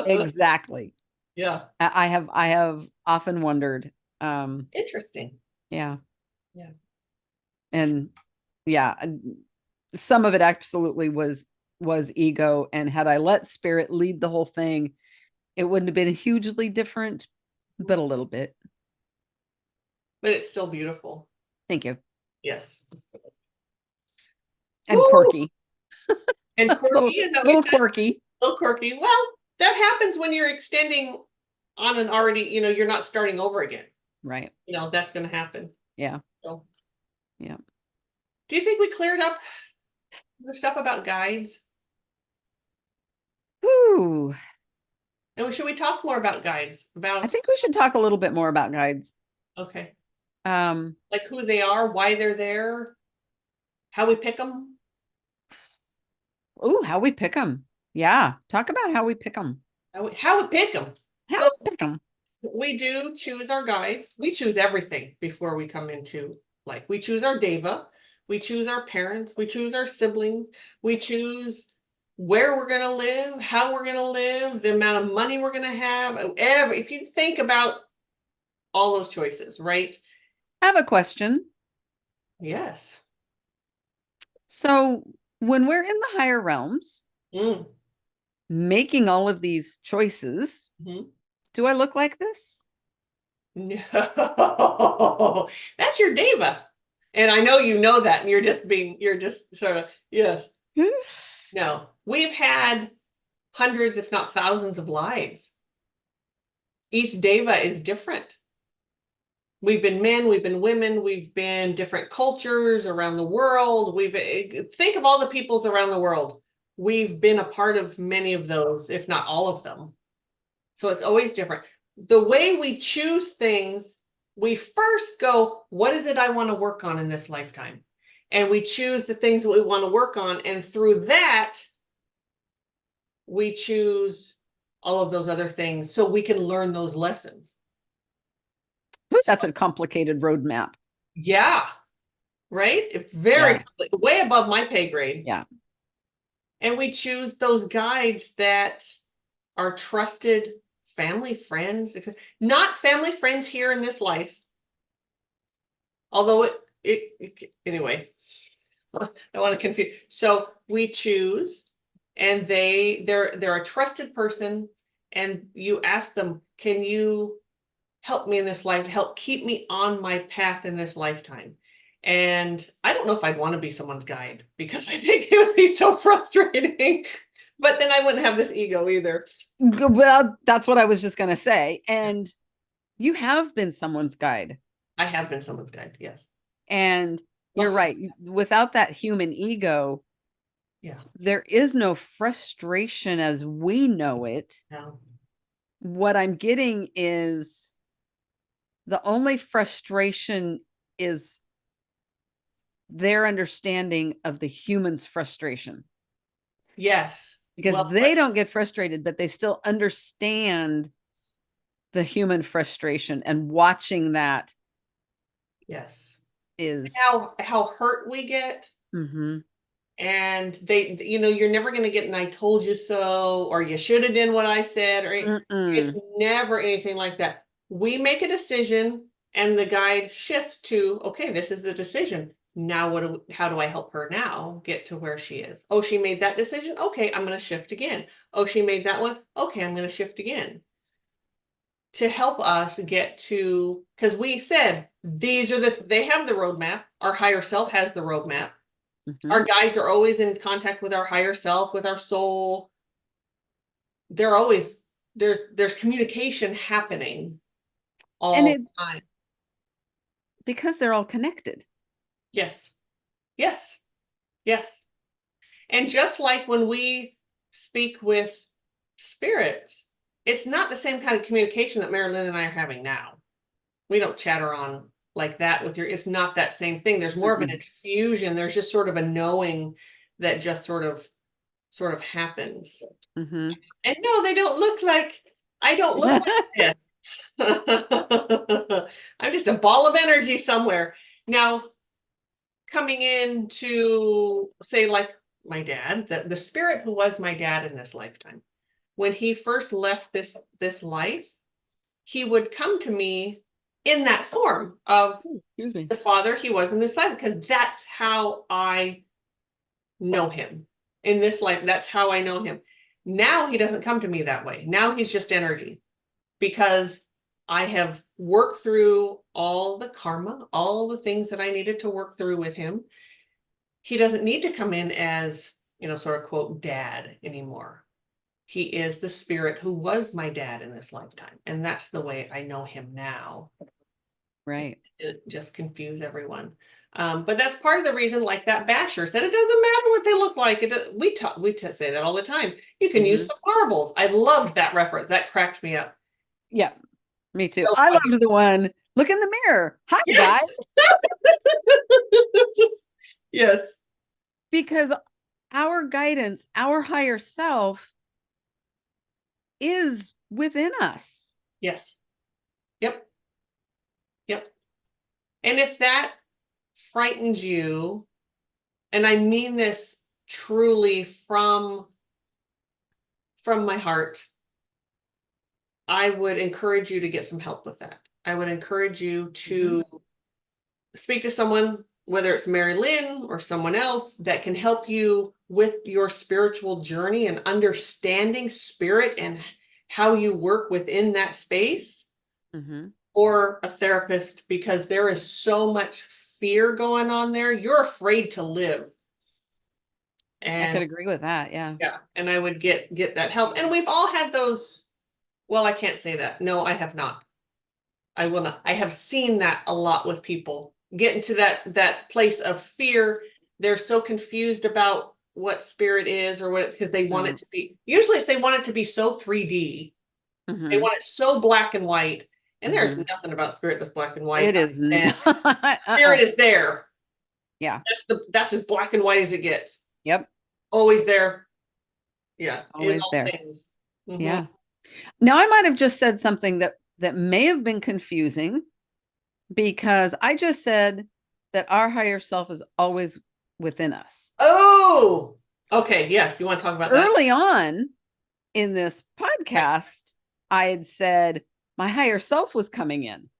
Exactly. Yeah. I have often wondered. Interesting. Yeah. Yeah. And yeah, some of it absolutely was ego. And had I let spirit lead the whole thing, it wouldn't have been hugely different, but a little bit. But it's still beautiful. Thank you. Yes. And quirky. And quirky. little quirky. Little quirky. Well, that happens when you're extending on an already, you're not starting over again. Right. That's going to happen. Yeah. So, yeah. Do you think we cleared up the stuff about guides? Ooh. And should we talk more about guides? I think we should talk a little bit more about guides. Okay. Like who they are, why they're there, how we pick them. Ooh, how we pick them. Yeah. Talk about how we pick them. How we pick them. How we pick them. We do choose our guides. We choose everything before we come into life. We choose our deva. We choose our parents. We choose our siblings. We choose where we're going to live, how we're going to live, the amount of money we're going to have. If you think about all those choices, right? I have a question. Yes. So when we're in the higher realms, making all of these choices, do I look like this? No, that's your deva. And I know you know that, and you're just sort of, yes. No, we've had hundreds, if not thousands of lives. Each deva is different. We've been men, we've been women, we've been different cultures around the world. Think of all the peoples around the world. We've been a part of many of those, if not all of them. So it's always different. the way we choose things, we first go, what is it I want to work on in this lifetime? And we choose the things that we want to work on. And through that, we choose all of those other things so we can learn those lessons. That's a complicated roadmap. Yeah. Right? It's very way above my pay grade. Yeah. And we choose those guides that are trusted family, friends, not family, friends here in this life. Although anyway, I don't want to confuse. So we choose, and they're a trusted person, and you ask them, can you help me in this life, help keep me on my path in this lifetime? And I don't know if I'd want to be someone's guide, because I think it would be so frustrating. But then I wouldn't have this ego either. Well, that's what I was just going to say. And you have been someone's guide. I have been someone's guide, yes. And you're right. Without that human ego, there is no frustration as we know it. No. What I'm getting is the only frustration is their understanding of the human's frustration. Yes. Because they don't get frustrated, but they still understand the human frustration, and watching that. Yes. Is how hurt we get. Mm-hmm. And they, you're never going to get an I told you so, or you should have done what I said, or it's never anything like that. We make a decision and the guide shifts to, okay, this is the decision. Now how do I help her now get to where she is? Oh, she made that decision. Okay, I'm going to shift again. Oh, she made that one. Okay, I'm going to shift again. To help us get to, because we said they have the roadmap. Our higher self has the roadmap. Mm-hmm. Our guides are always in contact with our higher self, with our soul. They're always, there's communication happening all the time. Because they're all connected. Yes. Yes. Yes. And just like when we speak with spirits, it's not the same kind of communication that Mari-Lyn and I are having now. We don't chatter on like that with it's not that same thing. There's more of an infusion. There's just sort of a knowing that just sort of happens. Mm-hmm. And no, they don't look like, I don't look like this. I'm just a ball of energy somewhere. Now, coming in to say, like my dad, the spirit who was my dad in this lifetime, when he first left this life, he would come to me in that form of the father he was in this life, because that's how I know him in this life. That's how I know him. Now he doesn't come to me that way. Now he's just energy, because I have worked through all the karma, all the things that I needed to work through with him. He doesn't need to come in as, sort of quote, dad anymore. He is the spirit who was my dad in this lifetime. And that's the way I know him now. Right. It just confused everyone. But that's part of the reason, like that basher said, it doesn't matter what they look like. We say that all the time. You can use some marbles. I loved that reference. That cracked me up. Yeah, me too. So I loved the one, look in the mirror. Hi, guys. Yes. Because our guidance, our higher self is within us. Yes. Yep. Yep. And if that frightens you, and I mean this truly from my heart, I would encourage you to get some help with that. I would encourage you to speak to someone, whether it's Mari-Lyn or someone else, that can help you with your spiritual journey and understanding spirit and how you work within that space, or a therapist, because there is so much fear going on there. You're afraid to live. And I could agree with that. Yeah. Yeah. And I would get that help. And we've all had those. Well, I can't say that. No, I have not. I will not. I have seen that a lot with people get into that place of fear. They're so confused about what spirit is, or what, because they want it to be, usually it's they want it to be so 3D. They Mhm. want it so black and white. And there's Mhm. nothing about spirit that's black and white. It is And not. spirit is there. Yeah. That's as black and white as it gets. Yep. Always there. Yeah. In Always all there. things. Mhm. Yeah. Now I might have just said something that may have been confusing because I just said that our higher self is always within us. Oh, okay. Yes. You want to talk about that? Early on in this Right. podcast, I had said my higher self was coming in.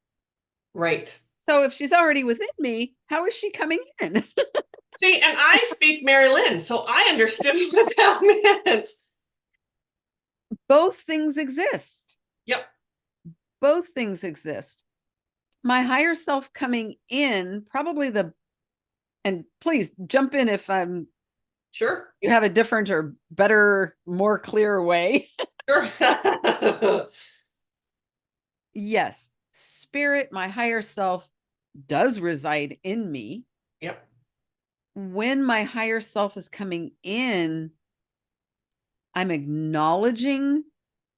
Right. So if she's already within me, how is she coming in? See, and I speak Mari-Lyn, so I understood what that meant. Both things exist. Yep. Both things exist. My higher self coming in, probably and please jump in if Sure. you have a different or better, more clear way. Sure. Yes, spirit, my higher self does reside in me. Yep. When my higher self is coming in, I'm acknowledging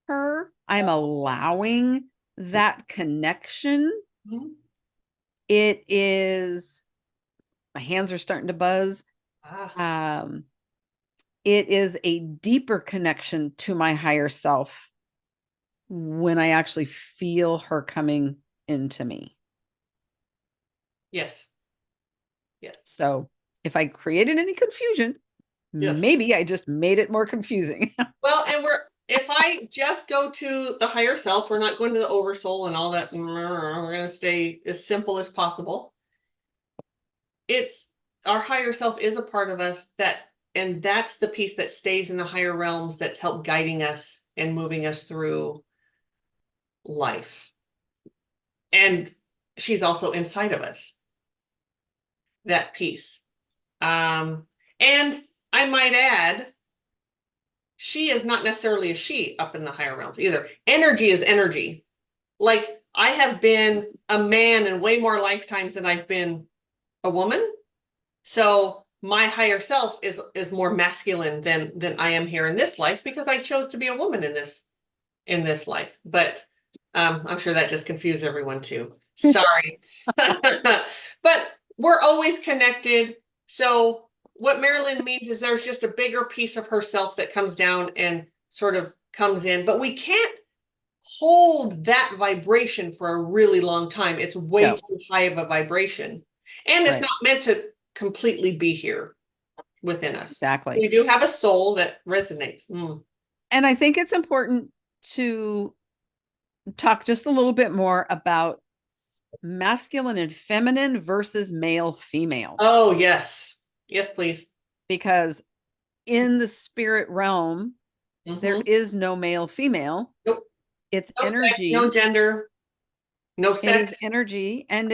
her, I'm allowing that connection. Mhm. It is, my hands are starting to buzz. Ah, Um, it is a deeper connection to my higher self when I actually feel her coming into me. yes. Yes. So if I created any confusion, Yes. maybe I just made it more confusing. Well, and if I just go to the higher self, we're not going to the oversoul and all that. We're going to stay as simple as possible. It's our higher self is a part of us and that's the piece that stays in the higher realms that's helped guiding us and moving us through life. And she's also inside of us, that piece. And I might add, she is not necessarily a she up in the higher realms either. Energy is energy. Like I have been a man in way more lifetimes than I've been a woman. So my higher self is more masculine than I am here in this life because I chose to be a woman in this life. But I'm sure that just confused everyone too. Sorry. But we're always connected. So what Mari-Lyn means is there's just a bigger piece of herself that comes down and sort of comes in, but we can't hold that vibration for a really long time. It's way No, too high of a vibration. And it's right. not meant to completely be here within us. Exactly. We do have a soul that resonates. And I think it's important to talk just a little bit more about masculine and feminine versus male female, Oh, yes. Yes, please. because in the spirit realm there Mm-hmm. is no male female. Nope. It's No sex, no energy. gender, no It is sex. energy, and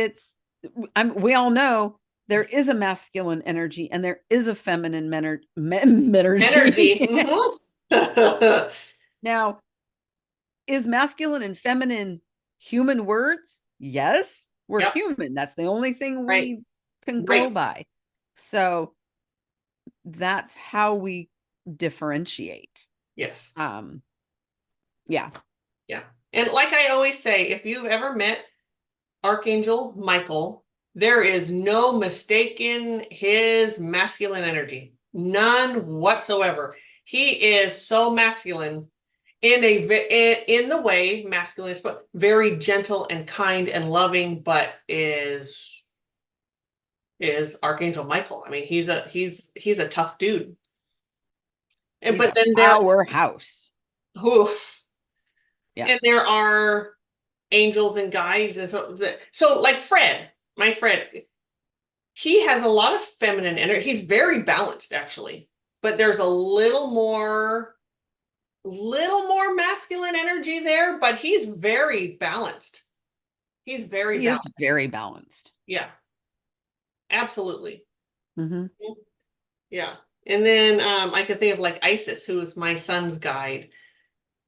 we all know there is a masculine energy and there is a feminine energy. Energy. Mm-hmm. Now, is masculine and feminine human words? Yes, we're Yep. human. That's the only thing Right. we can go Right. by. So that's how we differentiate. Yes. Um, yeah. Yeah. And like I always say, if you've ever met Archangel Michael, there is no mistaking his masculine energy. None whatsoever. He is so masculine in the way masculine is, but very gentle and kind and loving, but is Archangel Michael. I mean, he's a tough dude. And He's but a then powerhouse. oof, Yeah. and there are angels and guides, and so like Fred, my Fred, he has a lot of feminine energy. He's very balanced actually, but there's a little more masculine energy there, but he's very balanced. He's very He is balanced. very balanced. Yeah, absolutely. Mhm. Yeah. And then I could think of like Isis, who is my son's guide.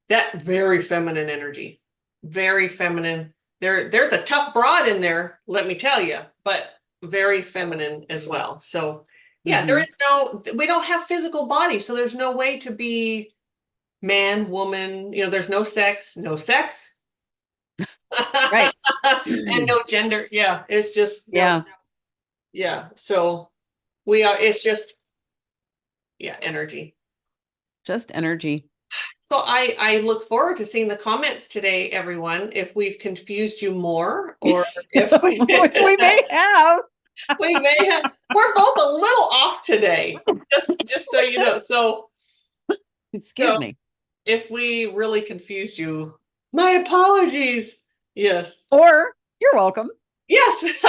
That very feminine energy. Very feminine. There's a tough broad in there, let me tell you, but very feminine as well. So yeah, Mhm. we don't have physical bodies, so there's no way to be man, woman, there's no sex, Right. and no gender. Yeah, it's just Yeah. yeah. So it's just energy. Just energy. So I look forward to seeing the comments today, everyone. If we've confused you more, or if which we may have. we may have, we're both a little off today. Just so you know. So Excuse me. If we really confused you, my apologies. Yes. Or you're welcome. Yes.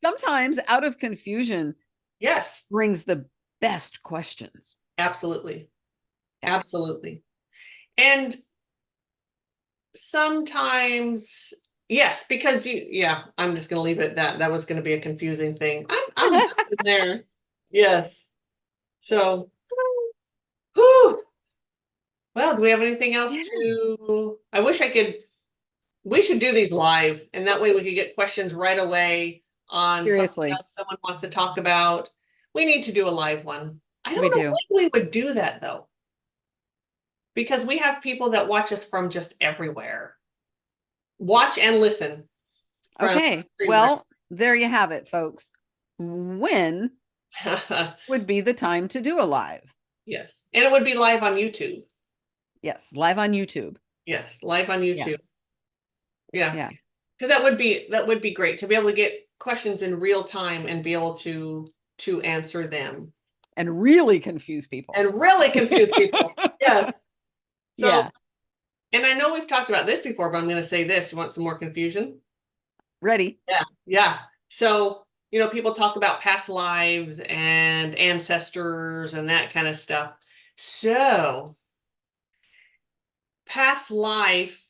Sometimes out of confusion Yes. brings the best questions. Absolutely. Absolutely. And sometimes, yes, because I'm just going to leave it at that. That was going to be a confusing thing. I'm there. Yes. So, whew. Well, do we have anything else I wish we should do these live, and that way we could get questions right away on Seriously. something else someone wants to talk about. We need to do a live one. I don't know do. when we would do that though, because we have people that watch us from just everywhere. Watch and listen. Okay. Well, there you have it, folks. When would be the time to do a live? Yes. And it would be live on YouTube. Yes, live on YouTube. Yes, live on YouTube. Yeah. Yeah. Because that would be great to be able to get questions in real time and be able to answer them. And really confuse people. Yes. So, yeah. And I know we've talked about this before, but I'm going to say this. You want some more confusion? Ready? Yeah. Yeah. So, people talk about past lives and ancestors and that kind of stuff. So, past life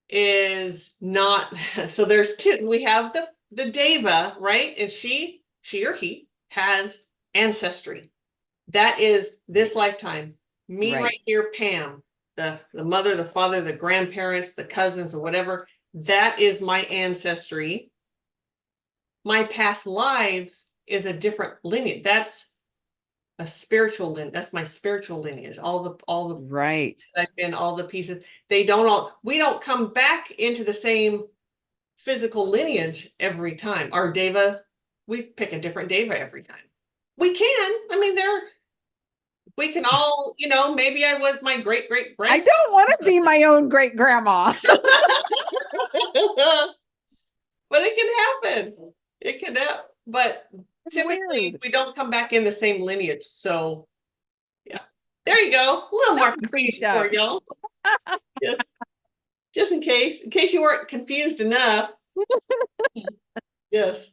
is not, so there's two. We have the Deva, right? And she or he has ancestry. That is this lifetime. Me right here, Pam, the mother, the father, the grandparents, the cousins, or whatever. That is my ancestry. My past lives is a different lineage. That's a spiritual lineage. That's my spiritual lineage. All the right. I've been, all the pieces. We don't come back into the same physical lineage every time. Our Deva, we pick a different Deva every time. We can. I mean, we can all, maybe I was my great I don't want to be my own great grandma. But it can happen. It can happen. But typically we don't come back in the same lineage. So yeah. There you go. A little more confusion for y'all. Yes. Just in case you weren't confused enough. Yes.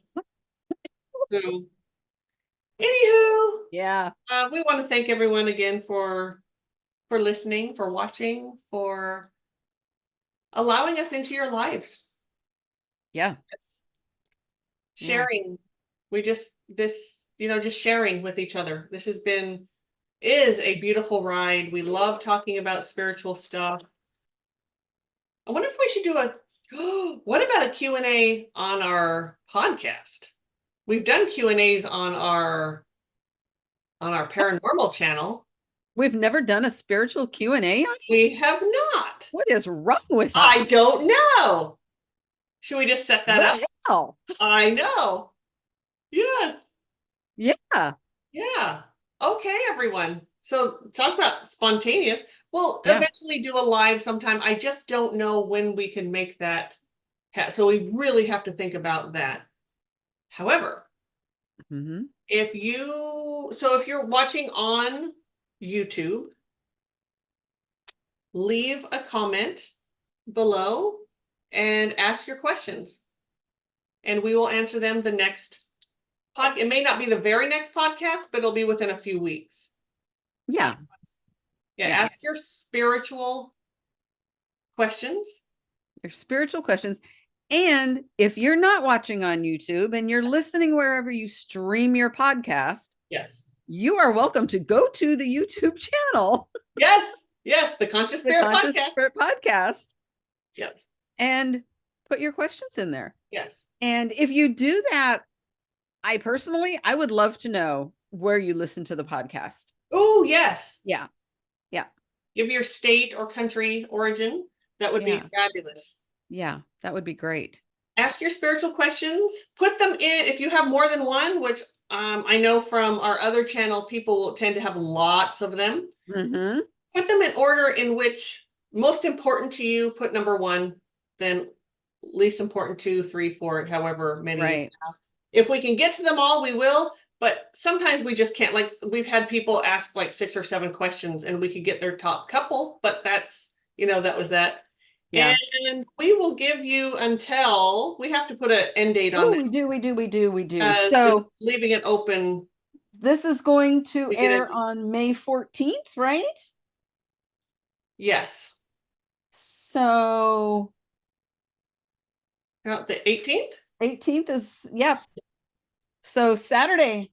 So anywho. Yeah. We want to thank everyone again for listening, for watching, for allowing us into your lives. Yeah. Yes. Sharing. We just sharing with each other. This is a beautiful ride. We love talking about spiritual stuff. I wonder if we should do what about a Q&A on our podcast? We've done Q&As on our paranormal channel. We've never done a spiritual Q&A. We have not. What is wrong with us? I don't know. Should we just set that up? Hell? I know. Yes. Yeah. Yeah. Okay, everyone. So talk about spontaneous. We'll eventually do a live sometime. I just don't know when we can make that. So we really have to think about that. However, if you're watching on YouTube, leave a comment below and ask your questions, and we will answer them the next podcast. It may not be the very next podcast, but it'll be within a few weeks. Yeah. Ask your spiritual questions. And if you're not watching on YouTube and you're listening wherever you stream your podcast, yes, you are welcome to go to the YouTube channel. Yes, the Conscious Spirit Podcast. Yep. And put your questions in there. Yes. And if you do that, I would love to know where you listen to the podcast. Oh, yes. Yeah. Give your state or country origin. That would be fabulous. Yeah, that would be great. Ask your spiritual questions. Put them in if you have more than one, which I know from our other channel, people will tend to have lots of them. Mm-hmm. Put them in order in which most important to you, put number one, then least important 2, 3, 4, however many you Right. have. If we can get to them all, we will, but sometimes we just can't. Like, we've had people ask like 6 or 7 questions and we could get their top couple, but that's, that was that. Yeah. And we will give you until we have to put an end date on Oh, this. we do. Just So leaving it open. this is going to We get air into- on May 14th, right? Yes. So The 18th? 18th is, yeah. So Saturday,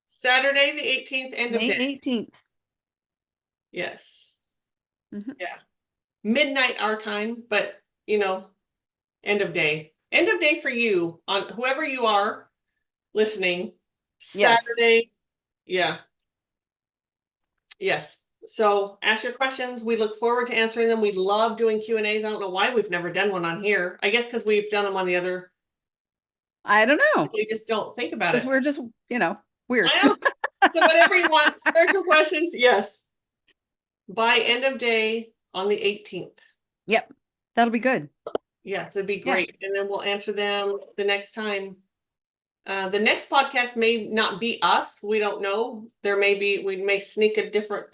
the 18th, end of May day. 18th. Yes. Mhm. Yeah. Midnight our time, but end of day. End of day for you, on whoever you are listening. Yes. Saturday. Yeah. Yes. So ask your questions. We look forward to answering them. We love doing Q&As. I don't know why we've never done one on here. I guess because we've done them on the other. I don't know. We just don't think about Because it. we're just, weird. I know. So whatever you want, spiritual questions, yes. By end of day on the 18th. Yep. That'll be good. Yes, it'd be great. And then we'll answer them the next time. The next podcast may not be us. We don't know. We may sneak a different,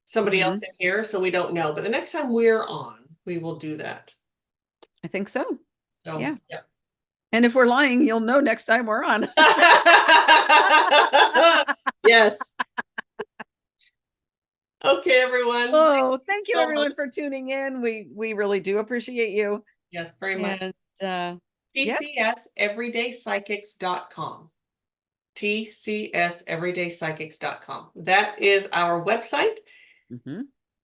somebody else in here. So we don't know. But the next time we're on, we will do that. I think so. So, yeah. And if we're lying, you'll know next time we're on. Yes. Okay, everyone. Oh, thank you so everyone much. for tuning in. We really do appreciate you. Yes, very much. And TCSEverydayPsychics.com. TCSEverydayPsychics.com. That is our website.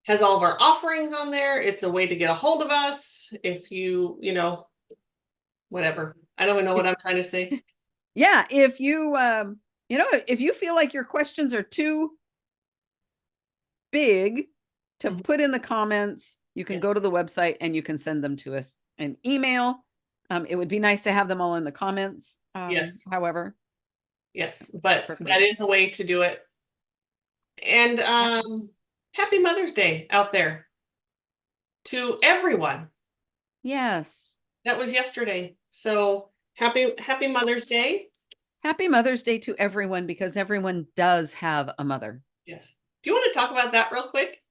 Has all of our offerings on there. It's a way to get a hold of us. If you, whatever. I don't even know what I'm trying to say. Yeah. If you, if you feel like your questions are too big to put in the comments, you can go to the website and you can send them to us an email. It would be nice to have them all in the comments. Yes. However. Yes, but that is a way to do it. And happy Mother's Day out there to everyone. Yes. That was yesterday. So happy Mother's Day. Happy Mother's Day to everyone, because everyone does have a mother. Yes. Do you want to talk about that real quick?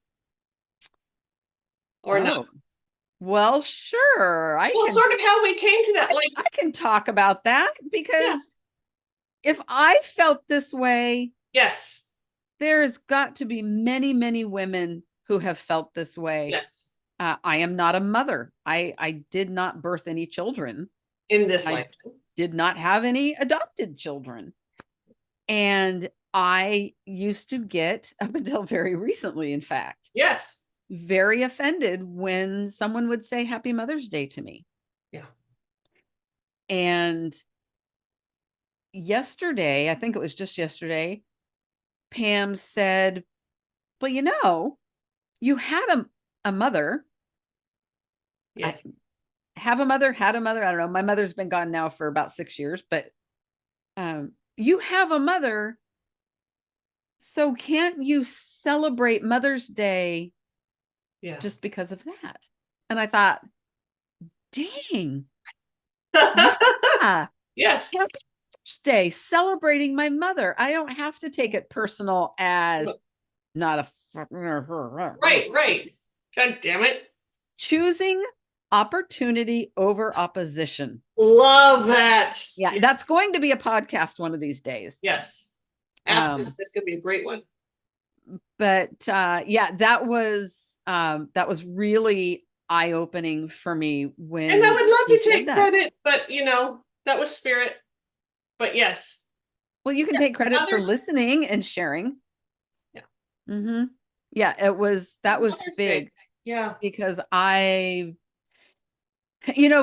Or not? Well, sure. Sort of how we came to that. I can talk about that, because if I felt this way, yes, there's got to be many, many women who have felt this way. Yes. I am not a mother. I did not birth any children in this lifetime. Did not have any adopted children. And I used to get, up until very recently, in fact, yes, very offended when someone would say Happy Mother's Day to me. Yeah. And yesterday, I think it was just yesterday, Pam said, well, you had a mother. Yes. Have a mother, had a mother. I don't know. My mother's been gone now for about 6 years, but you have a mother. So can't you celebrate Mother's Day just because of that? And I thought, dang. Yeah. Yes. Happy Mother's Day, celebrating my mother. I don't have to take it personal as not a right. God damn it. Choosing opportunity over opposition. Love that. Yeah, that's going to be a podcast one of these days. Yes. Absolutely. This could be a great one. But that was really eye-opening for me when. And I would love to take credit, but that was spirit. But yes. Well, you can take credit for listening and sharing. Yeah. Yeah, that was big. Yeah. Because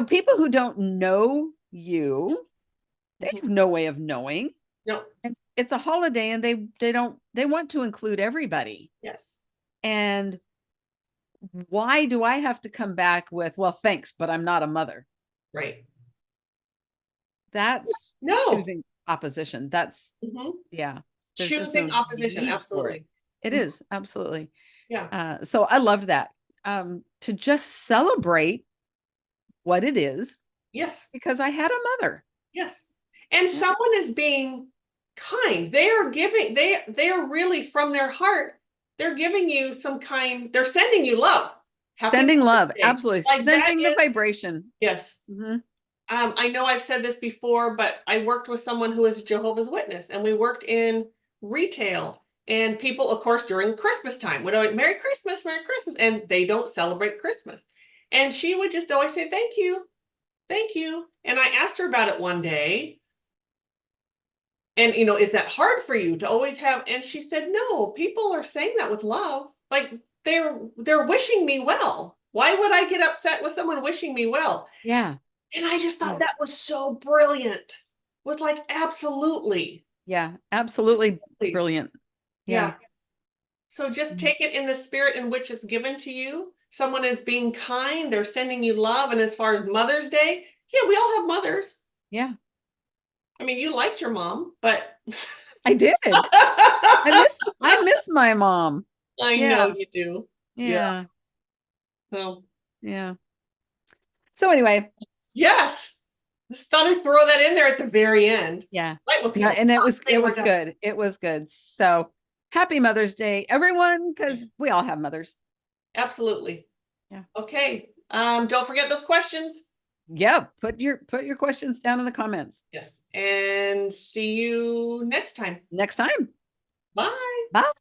people who don't know you, they have no way of knowing. No. And it's a holiday and they want to include everybody. Yes. And why do I have to come back with, well, thanks, but I'm not a mother? Right. That's No. choosing opposition. That's, Mhm. yeah. There's just Choosing no opposition, need for it. absolutely. It Mhm. is, absolutely. Yeah. So I loved that. To just celebrate what it is Yes. because I had a mother. Yes. And Yeah. someone is being kind. They are giving, they are really from their heart. They're giving you some kind, they're sending you love. Happy Sending Mother's love. Day. Absolutely. Like that Sending the is, vibration. yes. Mhm. I know I've said this before, but I worked with someone who is Jehovah's Witness, and we worked in retail. And people, of course, during Christmas time would always, Merry Christmas, Merry Christmas. And they don't celebrate Christmas. And she would just always say, Thank you. Thank you. And I asked her about it one day. And, is that hard for you to always have? And she said, No, people are saying that with love. Like they're wishing me well. Why would I get upset with someone wishing me well? Yeah. And I just thought Yeah. that was so brilliant. Was like, absolutely. Yeah. Absolutely Absolutely. brilliant. Yeah. Yeah. So just Mhm. take it in the spirit in which it's given to you. Someone is being kind, they're sending you love. And as far as Mother's Day, yeah, we all have mothers. Yeah. I mean, you liked your mom, but I did. I miss my mom. I know Yeah. you do. Yeah. Yeah. Well, Yeah. So anyway, yes. Just thought I'd throw that in there at the very end. yeah. Right when Yeah, people and it thought was they it were was done. good. It was good. So happy Mother's Day, everyone, because we all have mothers. Absolutely. Yeah. Okay. Don't forget those questions. Yeah. Put your questions down in the comments. Yes. And see you next time. Next time. Bye. Bye.